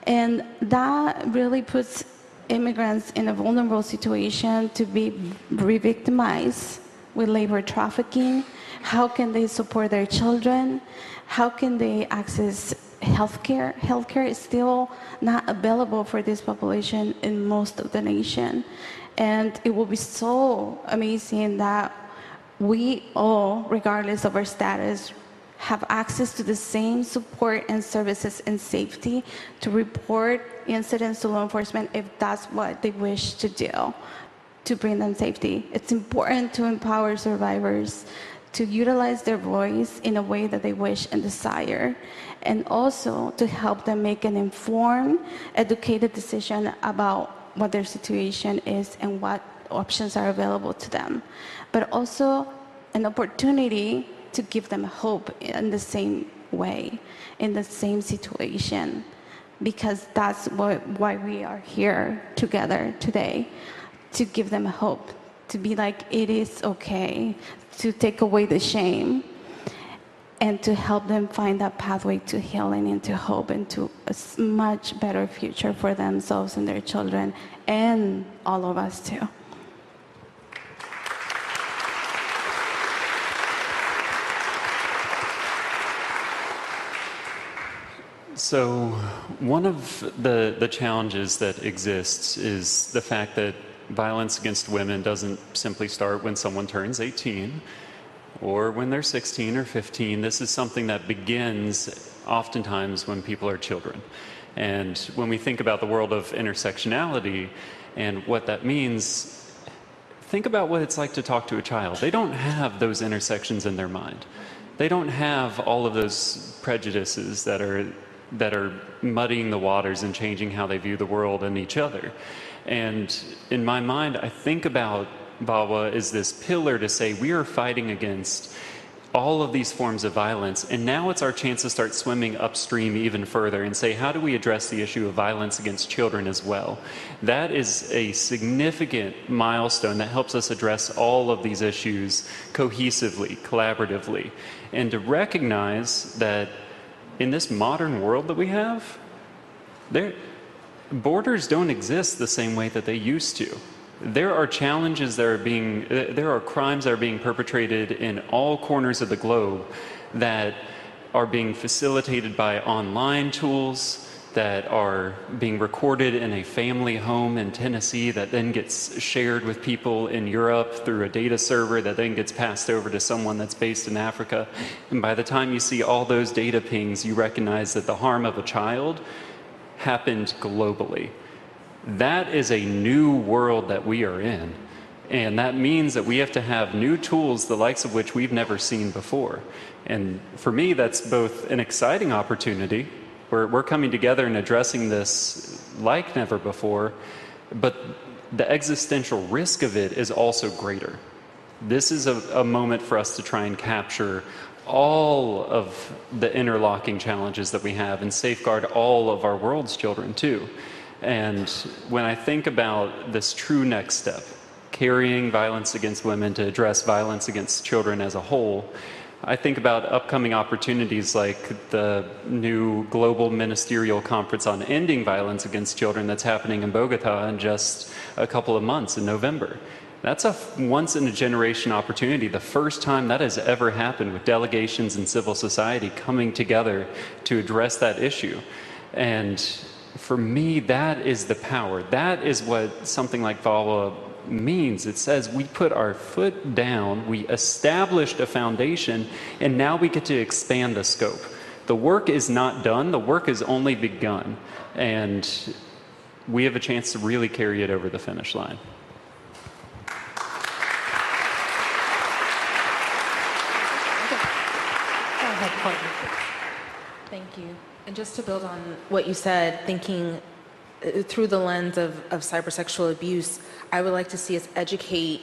And that really puts immigrants in a vulnerable situation to be re-victimized with labor trafficking. How can they support their children? How can they access healthcare? Healthcare is still not available for this population in most of the nation. And it will be so amazing that we all, regardless of our status, have access to the same support and services and safety to report incidents to law enforcement if that's what they wish to do to bring them safety. It's important to empower survivors to utilize their voice in a way that they wish and desire, and also to help them make an informed, educated decision about what their situation is and what options are available to them, but also an opportunity to give them hope in the same way, in the same situation, because that's why we are here together today, to give them hope, to be like, it is okay, to take away the shame, and to help them find that pathway to healing and to hope and to a much better future for themselves and their children and all of us too. So one of the challenges that exists is the fact that violence against women doesn't simply start when someone turns 18 or when they're 16 or 15. This is something that begins oftentimes when people are children. And when we think about the world of intersectionality and what that means, think about what it's like to talk to a child. They don't have those intersections in their mind. They don't have all of those prejudices that are muddying the waters and changing how they view the world and each other. And in my mind, I think about VAWA as this pillar to say we are fighting against all of these forms of violence, and now it's our chance to start swimming upstream even further and say, how do we address the issue of violence against children as well? That is a significant milestone that helps us address all of these issues cohesively, collaboratively, and to recognize that in this modern world that we have, borders don't exist the same way that they used to. There are challenges that are there are crimes that are being perpetrated in all corners of the globe that are being facilitated by online tools, that are being recorded in a family home in Tennessee that then gets shared with people in Europe through a data server that then gets passed over to someone that's based in Africa. And by the time you see all those data pings, you recognize that the harm of a child happened globally. That is a new world that we are in. And that means that we have to have new tools, the likes of which we've never seen before. And for me, that's both an exciting opportunity. We're coming together and addressing this like never before, but the existential risk of it is also greater. This is a moment for us to try and capture all of the interlocking challenges that we have and safeguard all of our world's children too. And when I think about this true next step, carrying violence against women to address violence against children as a whole, I think about upcoming opportunities like the new Global Ministerial Conference on Ending Violence Against Children that's happening in Bogota in just a couple of months in November. That's a once-in-a-generation opportunity, the first time that has ever happened with delegations and civil society coming together to address that issue. And for me, that is the power. That is what something like VAWA means. It says we put our foot down, we established a foundation, and now we get to expand the scope. The work is not done, the work has only begun, and we have a chance to really carry it over the finish line. Thank you. And just to build on what you said, thinking through the lens of cybersexual abuse, I would like to see us educate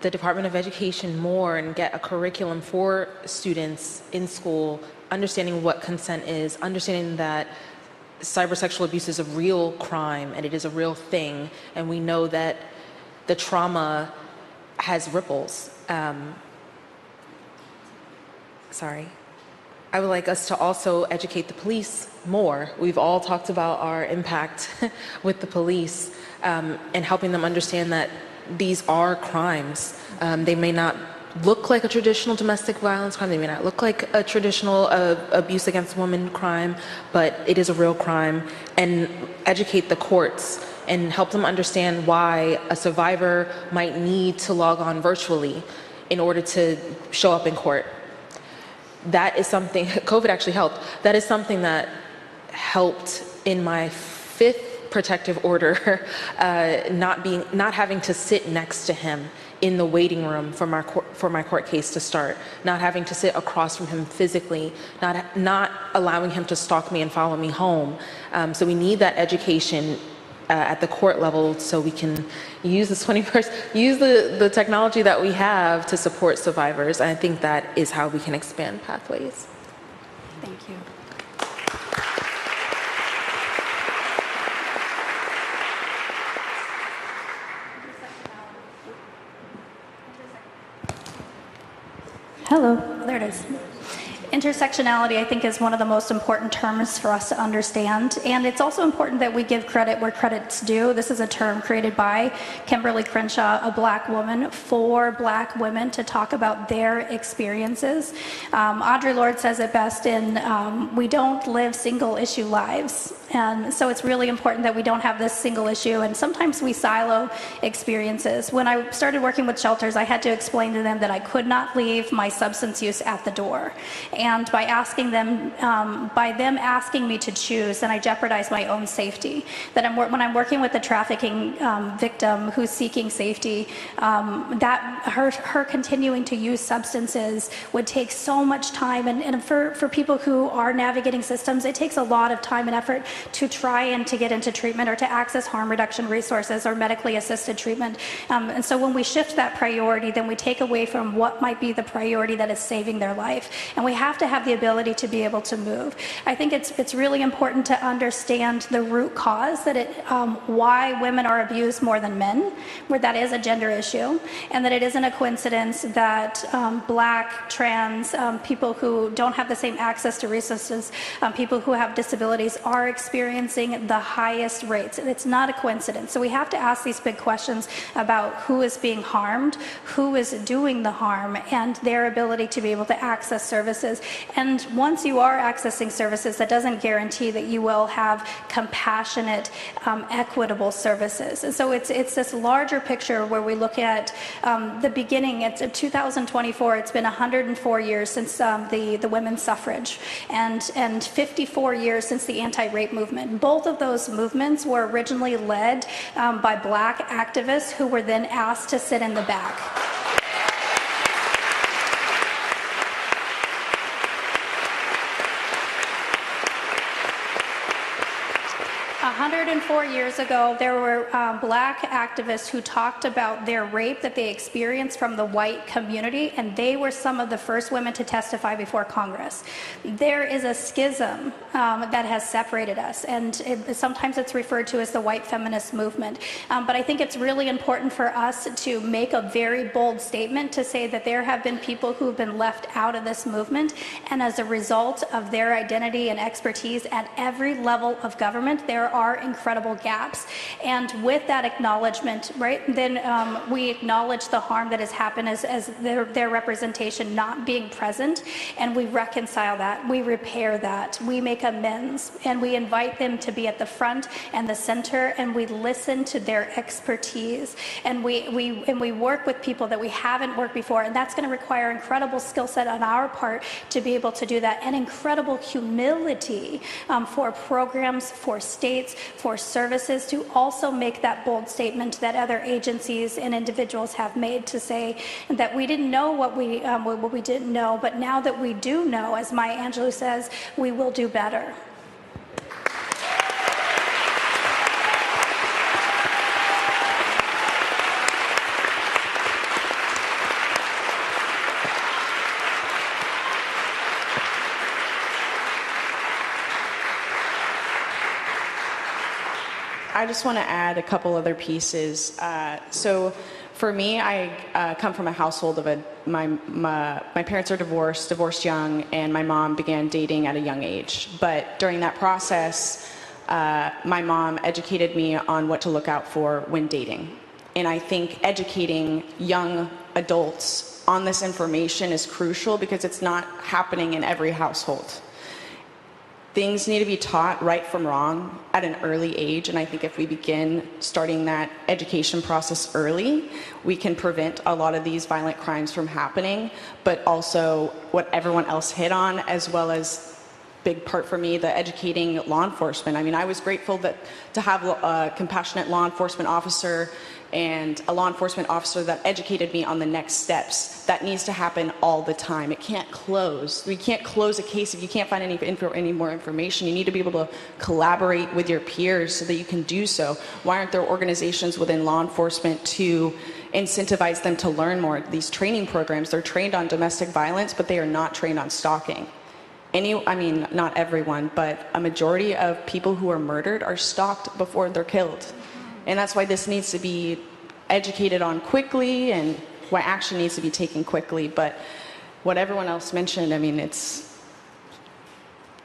the Department of Education more and get a curriculum for students in school, understanding what consent is, understanding that cybersexual abuse is a real crime and it is a real thing, and we know that the trauma has ripples. I would like us to also educate the police more. We've all talked about our impact with the police and helping them understand that these are crimes. They may not look like a traditional domestic violence crime. They may not look like a traditional abuse against women crime, but it is a real crime. And educate the courts and help them understand why a survivor might need to log on virtually in order to show up in court. That is something, COVID actually helped. That is something that helped in my 5th protective order, not having to sit next to him in the waiting room for my court case to start, not having to sit across from him physically, not allowing him to stalk me and follow me home. So we need that education at the court level so we can use use the technology that we have to support survivors. And I think that is how we can expand pathways. Thank you. Hello, there it is. Intersectionality, I think, is one of the most important terms for us to understand, and it's also important that we give credit where credit's due. This is a term created by Kimberly Crenshaw, a Black woman, for Black women to talk about their experiences. Audre Lorde says it best in, we don't live single-issue lives, and so it's really important that we don't have this single issue, and sometimes we silo experiences. When I started working with shelters, I had to explain to them that I could not leave my substance use at the door. And by asking them, by them asking me to choose, then I jeopardize my own safety. That when I'm working with a trafficking victim who's seeking safety, that her continuing to use substances would take so much time. And for people who are navigating systems, it takes a lot of time and effort to try and to get into treatment or to access harm reduction resources or medically assisted treatment. And so when we shift that priority, then we take away from what might be the priority that is saving their life. And we have to have the ability to be able to move. I think it's really important to understand the root cause, that why women are abused more than men, where that is a gender issue, and that it isn't a coincidence that Black, trans, people who don't have the same access to resources, people who have disabilities are experiencing the highest rates. It's not a coincidence. So we have to ask these big questions about who is being harmed, who is doing the harm, and their ability to be able to access services. And once you are accessing services, that doesn't guarantee that you will have compassionate, equitable services. And so it's this larger picture where we look at the beginning. It's 2024. It's been 104 years since the women's suffrage, and 54 years since the anti-rape movement. Both of those movements were originally led by Black activists who were then asked to sit in the back. 104 years ago, there were Black activists who talked about their rape that they experienced from the white community, and they were some of the first women to testify before Congress. There is a schism that has separated us, and sometimes it's referred to as the white feminist movement. But I think it's really important for us to make a very bold statement to say that there have been people who have been left out of this movement, and as a result of their identity and expertise at every level of government, there are incredible gaps. And with that acknowledgement, right, then we acknowledge the harm that has happened as their representation not being present, and we reconcile that, we repair that, we make amends, and we invite them to be at the front and the center, and we listen to their expertise, and we work with people that we haven't worked before, and that's going to require incredible skill set on our part to be able to do that, and incredible humility for programs, for states, for services to also make that bold statement that other agencies and individuals have made, to say that we didn't know what we didn't know, but now that we do know, as Maya Angelou says, we will do better. I just want to add a couple other pieces. So for me, I come from a household of my parents are divorced young, and my mom began dating at a young age. But during that process, my mom educated me on what to look out for when dating. And I think educating young adults on this information is crucial because it's not happening in every household. things need to be taught right from wrong at an early age. And I think if we begin starting that education process early, we can prevent a lot of these violent crimes from happening. But also what everyone else hit on, as well as big part for me, the educating law enforcement. I mean, I was grateful to have a compassionate law enforcement officer and a law enforcement officer that educated me on the next steps. That needs to happen all the time. It can't close. We can't close a case if you can't find any more information. You need to be able to collaborate with your peers so that you can do so. Why aren't there organizations within law enforcement to incentivize them to learn more? These training programs, they're trained on domestic violence, but they are not trained on stalking. I mean, not everyone, but a majority of people who are murdered are stalked before they're killed. And that's why this needs to be educated on quickly and why action needs to be taken quickly. But what everyone else mentioned, I mean, that's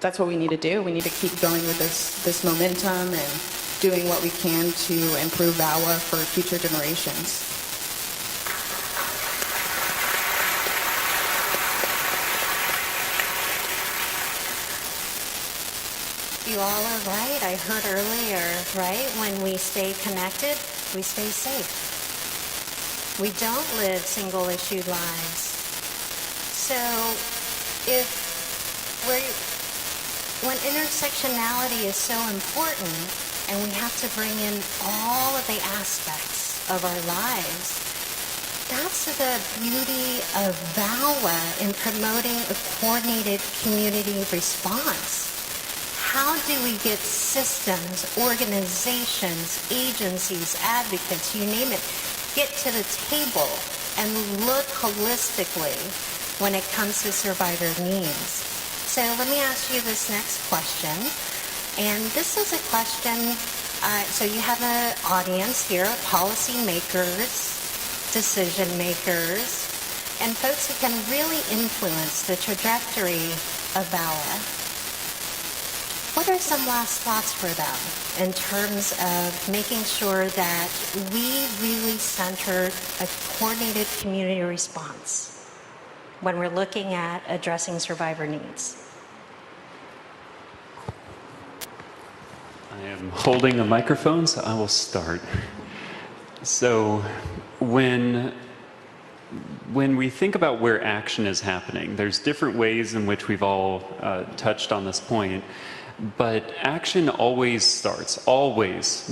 what we need to do. We need to keep going with this momentum and doing what we can to improve VAWA for future generations. You all are right. I heard earlier, right? When we stay connected, we stay safe. We don't live single-issued lives. So when intersectionality is so important and we have to bring in all of the aspects of our lives, that's the beauty of VAWA in promoting a coordinated community response. How do we get systems, organizations, agencies, advocates, you name it, get to the table and look holistically when it comes to survivor needs? So let me ask you this next question. And this is a question, so you have an audience here, policy makers, decision makers, and folks who can really influence the trajectory of VAWA. What are some last thoughts for them in terms of making sure that we really center a coordinated community response when we're looking at addressing survivor needs? I am holding a microphone, so I will start. So when we think about where action is happening, there's different ways in which we've all touched on this point. But action always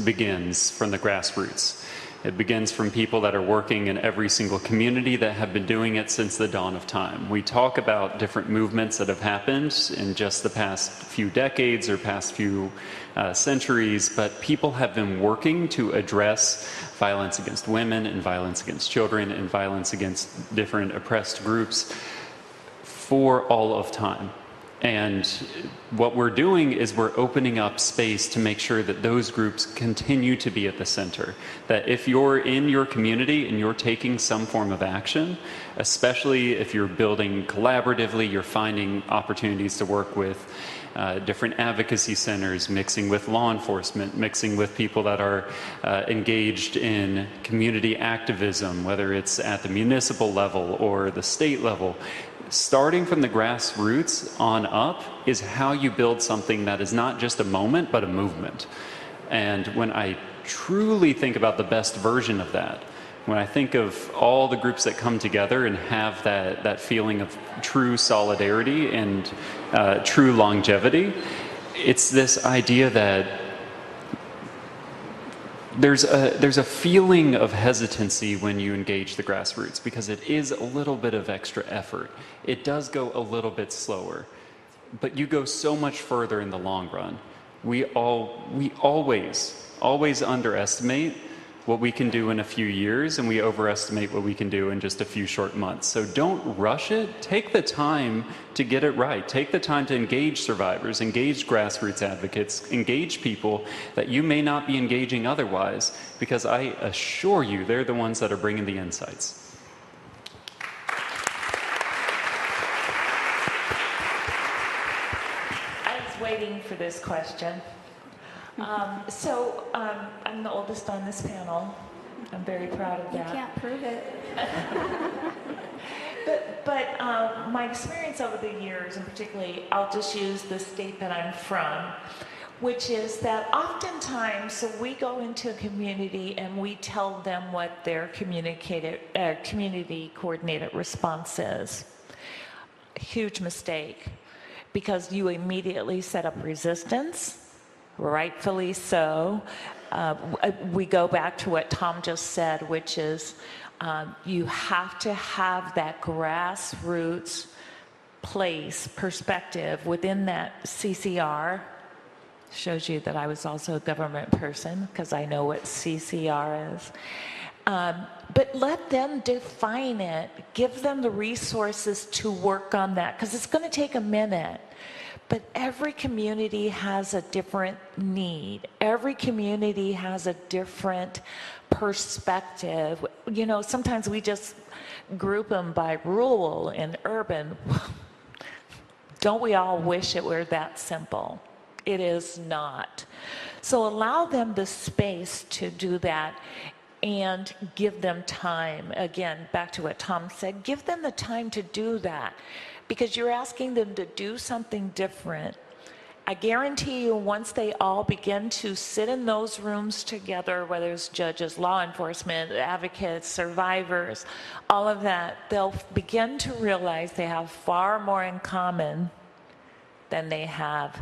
begins from the grassroots. It begins from people that are working in every single community that have been doing it since the dawn of time. We talk about different movements that have happened in just the past few decades or past few centuries, but people have been working to address violence against women and violence against children and violence against different oppressed groups for all of time. And what we're doing is we're opening up space to make sure that those groups continue to be at the center. That if you're in your community and you're taking some form of action, especially if you're building collaboratively, you're finding opportunities to work with different advocacy centers, mixing with law enforcement, mixing with people that are engaged in community activism, whether it's at the municipal level or the state level. Starting from the grassroots on up is how you build something that is not just a moment, but a movement. And when I truly think about the best version of that, when I think of all the groups that come together and have that feeling of true solidarity and true longevity, it's this idea that there's a feeling of hesitancy when you engage the grassroots because it is a little bit of extra effort. It does go a little bit slower, but you go so much further in the long run. We always underestimate what we can do in a few years, and we overestimate what we can do in just a few short months. So don't rush it. Take the time to get it right. Take the time to engage survivors, engage grassroots advocates, engage people that you may not be engaging otherwise, because I assure you they're the ones that are bringing the insights. I was waiting for this question. I'm the oldest on this panel. I'm very proud of that. You can't prove it. But my experience over the years, and particularly, I'll just use the state that I'm from, which is that oftentimes, so we go into a community and we tell them what their community coordinated response is. Huge mistake, because you immediately set up resistance, rightfully so. We go back to what Tom just said, which is you have to have that grassroots place, perspective within that CCR. Shows you that I was also a government person, because I know what CCR is. But let them define it. Give them the resources to work on that, because it's going to take a minute. But every community has a different need. Every community has a different perspective. You know, sometimes we just group them by rural and urban. Don't we all wish it were that simple? It is not. So allow them the space to do that and give them time. Again, back to what Tom said, give them the time to do that, because you're asking them to do something different. I guarantee you, once they all begin to sit in those rooms together, whether it's judges, law enforcement, advocates, survivors, all of that, they'll begin to realize they have far more in common than they have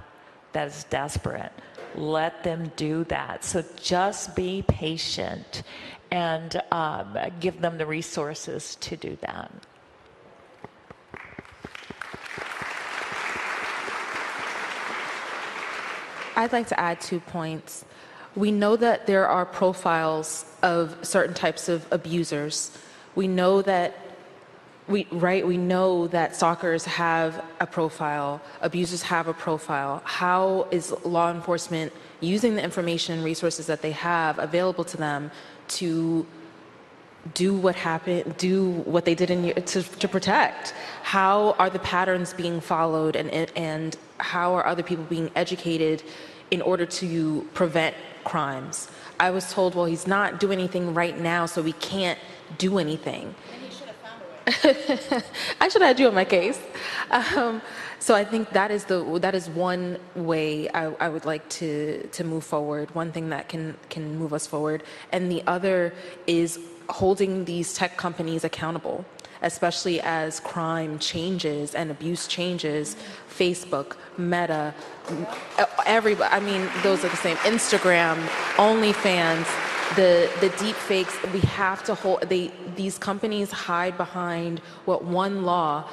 that is desperate. Let them do that. So just be patient and give them the resources to do that. I'd like to add 2 points. We know that there are profiles of certain types of abusers. We know that we know that stalkers have a profile, abusers have a profile. How is law enforcement using the information and resources that they have available to them to do what happened, do what they did to protect? How are the patterns being followed, and how are other people being educated in order to prevent crimes? I was told, well, he's not doing anything right now, so we can't do anything. I should have had you on my case. So I think that is one way I would like to move forward, one thing that can move us forward. And the other is holding these tech companies accountable, especially as crime changes and abuse changes. Facebook, Meta, everybody, I mean, those are the same. Instagram, OnlyFans, the deep fakes, we have to hold, these companies hide behind what one law.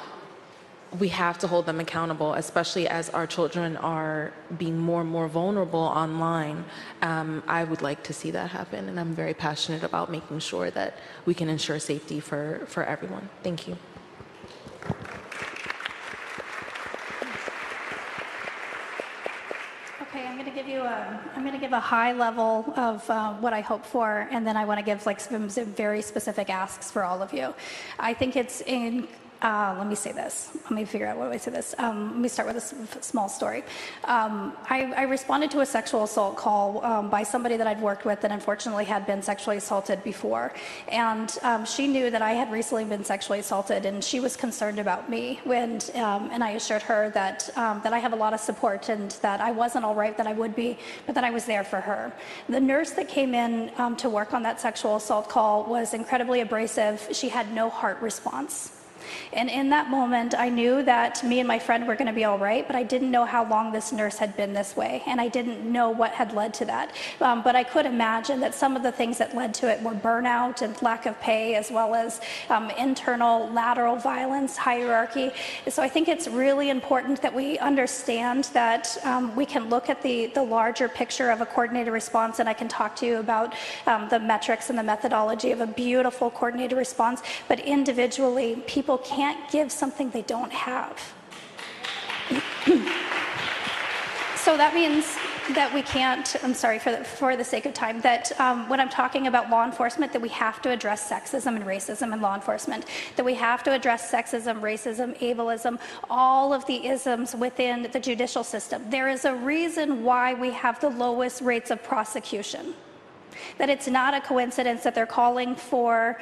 We have to hold them accountable, especially as our children are being more and more vulnerable online. I would like to see that happen, and I'm very passionate about making sure that we can ensure safety for everyone. Thank you. Okay, I'm going to give a high level of what I hope for, and then I want to give like some very specific asks for all of you. I think it's let me say this. Let me figure out what way to say this. Let me start with a small story. I responded to a sexual assault call by somebody that I'd worked with that unfortunately had been sexually assaulted before. And she knew that I had recently been sexually assaulted, and she was concerned about me. And I assured her that I have a lot of support, and that I wasn't all right, that I would be, but that I was there for her. The nurse that came in to work on that sexual assault call was incredibly abrasive. She had no heart response. And in that moment, I knew that me and my friend were going to be all right, but I didn't know how long this nurse had been this way, and I didn't know what had led to that. But I could imagine that some of the things that led to it were burnout and lack of pay, as well as internal lateral violence, hierarchy. So I think it's really important that we understand that we can look at the larger picture of a coordinated response, and I can talk to you about the metrics and the methodology of a beautiful coordinated response, but individually, people can't give something they don't have. So that means that we can't, I'm sorry for the sake of time, that when I'm talking about law enforcement, that we have to address sexism and racism in law enforcement, that we have to address sexism, racism, ableism, all of the isms within the judicial system. There is a reason why we have the lowest rates of prosecution. That it's not a coincidence that they're calling for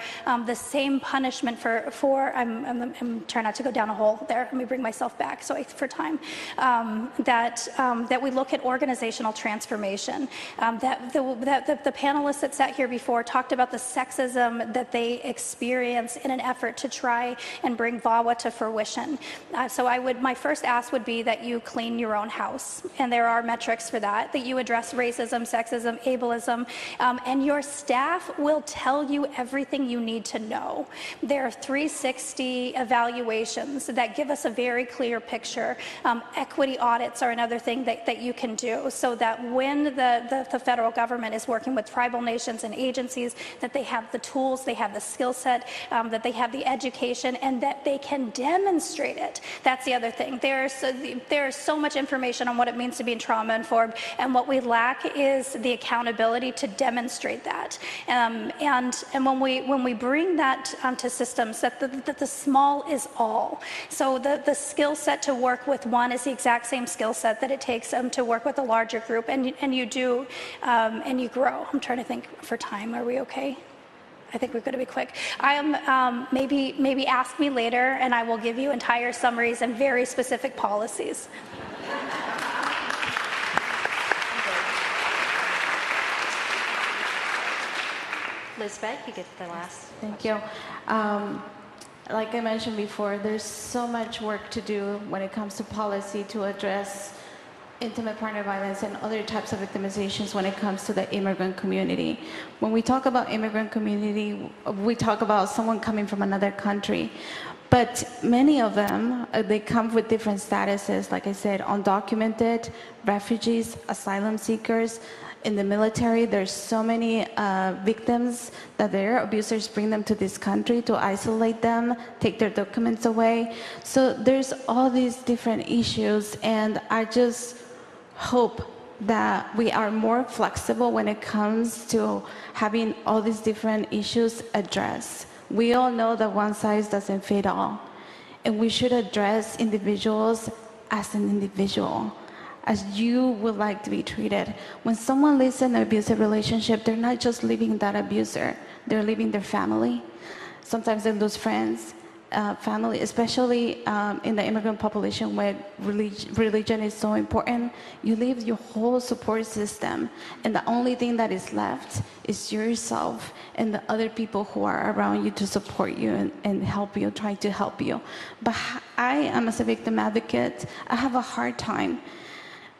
the same punishment I'm trying not to go down a hole there. Let me bring myself back for time. That we look at organizational transformation. That the panelists that sat here before talked about the sexism that they experience in an effort to try and bring VAWA to fruition. So my first ask would be that you clean your own house, and there are metrics for that you address racism, sexism, ableism, and your staff will tell you everything you need to know. There are 360 evaluations that give us a very clear picture. Equity audits are another thing that you can do, so that when the federal government is working with tribal nations and agencies, that they have the tools, they have the skill set, that they have the education, and that they can demonstrate it. That's the other thing. There's so much information on what it means to be trauma-informed, and what we lack is the accountability to demonstrate that. And when we bring that to systems, that the small is all. So the skill set to work with one is the exact same skill set that it takes to work with a larger group, and you do, and you grow. I'm trying to think for time. Are we okay? I think we're going to be quick. I am maybe ask me later, and I will give you entire summaries and very specific policies. Lisbeth, you get the last. Thank you. Like I mentioned before, there's so much work to do when it comes to policy to address intimate partner violence and other types of victimizations when it comes to the immigrant community. When we talk about immigrant community, we talk about someone coming from another country. But many of them, they come with different statuses, like I said, undocumented, refugees, asylum seekers. In the military, there's so many victims that their abusers bring them to this country to isolate them, take their documents away. So there's all these different issues, and I just hope that we are more flexible when it comes to having all these different issues addressed. We all know that one size doesn't fit all, and we should address individuals as an individual, as you would like to be treated. When someone lives in an abusive relationship, they're not just leaving that abuser, they're leaving their family. Sometimes they lose friends, family, especially in the immigrant population where religion is so important. You leave your whole support system, and the only thing that is left is yourself and the other people who are around you to support you and help you, trying to help you. But I am, as a victim advocate, I have a hard time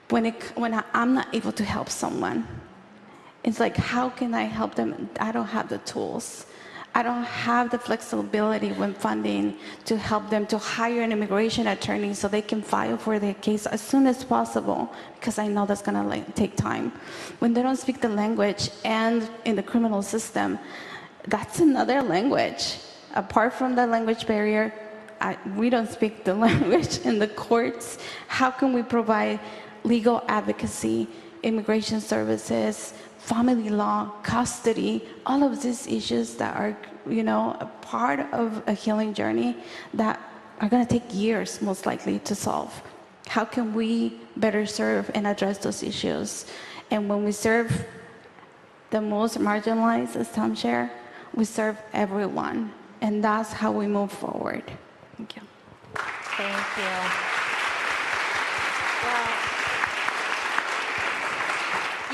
when I'm not able to help someone. It's like, how can I help them? I don't have the tools. I don't have the flexibility when funding to help them to hire an immigration attorney so they can file for their case as soon as possible, because I know that's gonna take time. When they don't speak the language, and in the criminal system, that's another language. Apart from the language barrier, we don't speak the language in the courts. How can we provide legal advocacy, immigration services, family law, custody, all of these issues that are, a part of a healing journey that are going to take years, most likely, to solve? How can we better serve and address those issues? And when we serve the most marginalized, as Tom shared, we serve everyone. And that's how we move forward. Thank you. Thank you.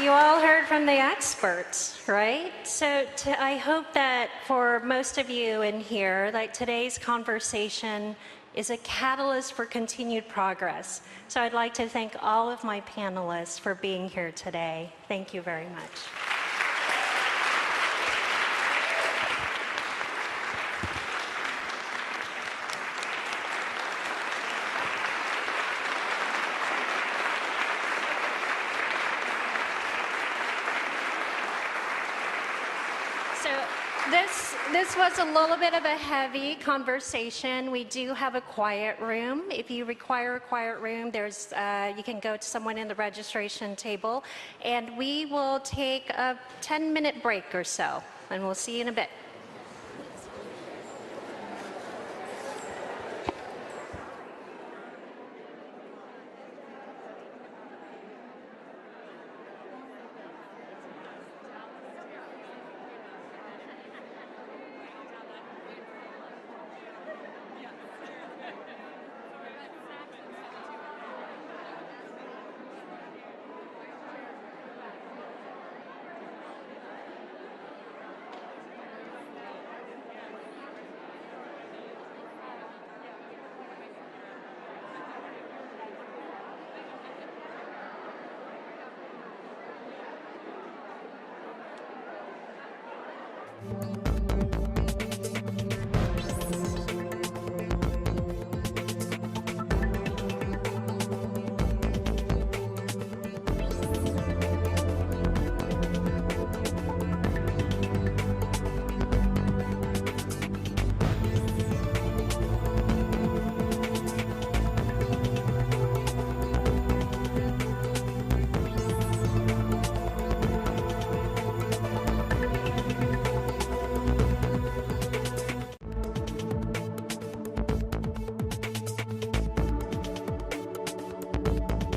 You all heard from the experts, right? So I hope that for most of you in here, like, today's conversation is a catalyst for continued progress. So I'd like to thank all of my panelists for being here today. Thank you very much. This was a little bit of a heavy conversation. We do have a quiet room. If you require a quiet room, you can go to someone in the registration table, and we will take a 10-minute break or so, and we'll see you in a bit. you.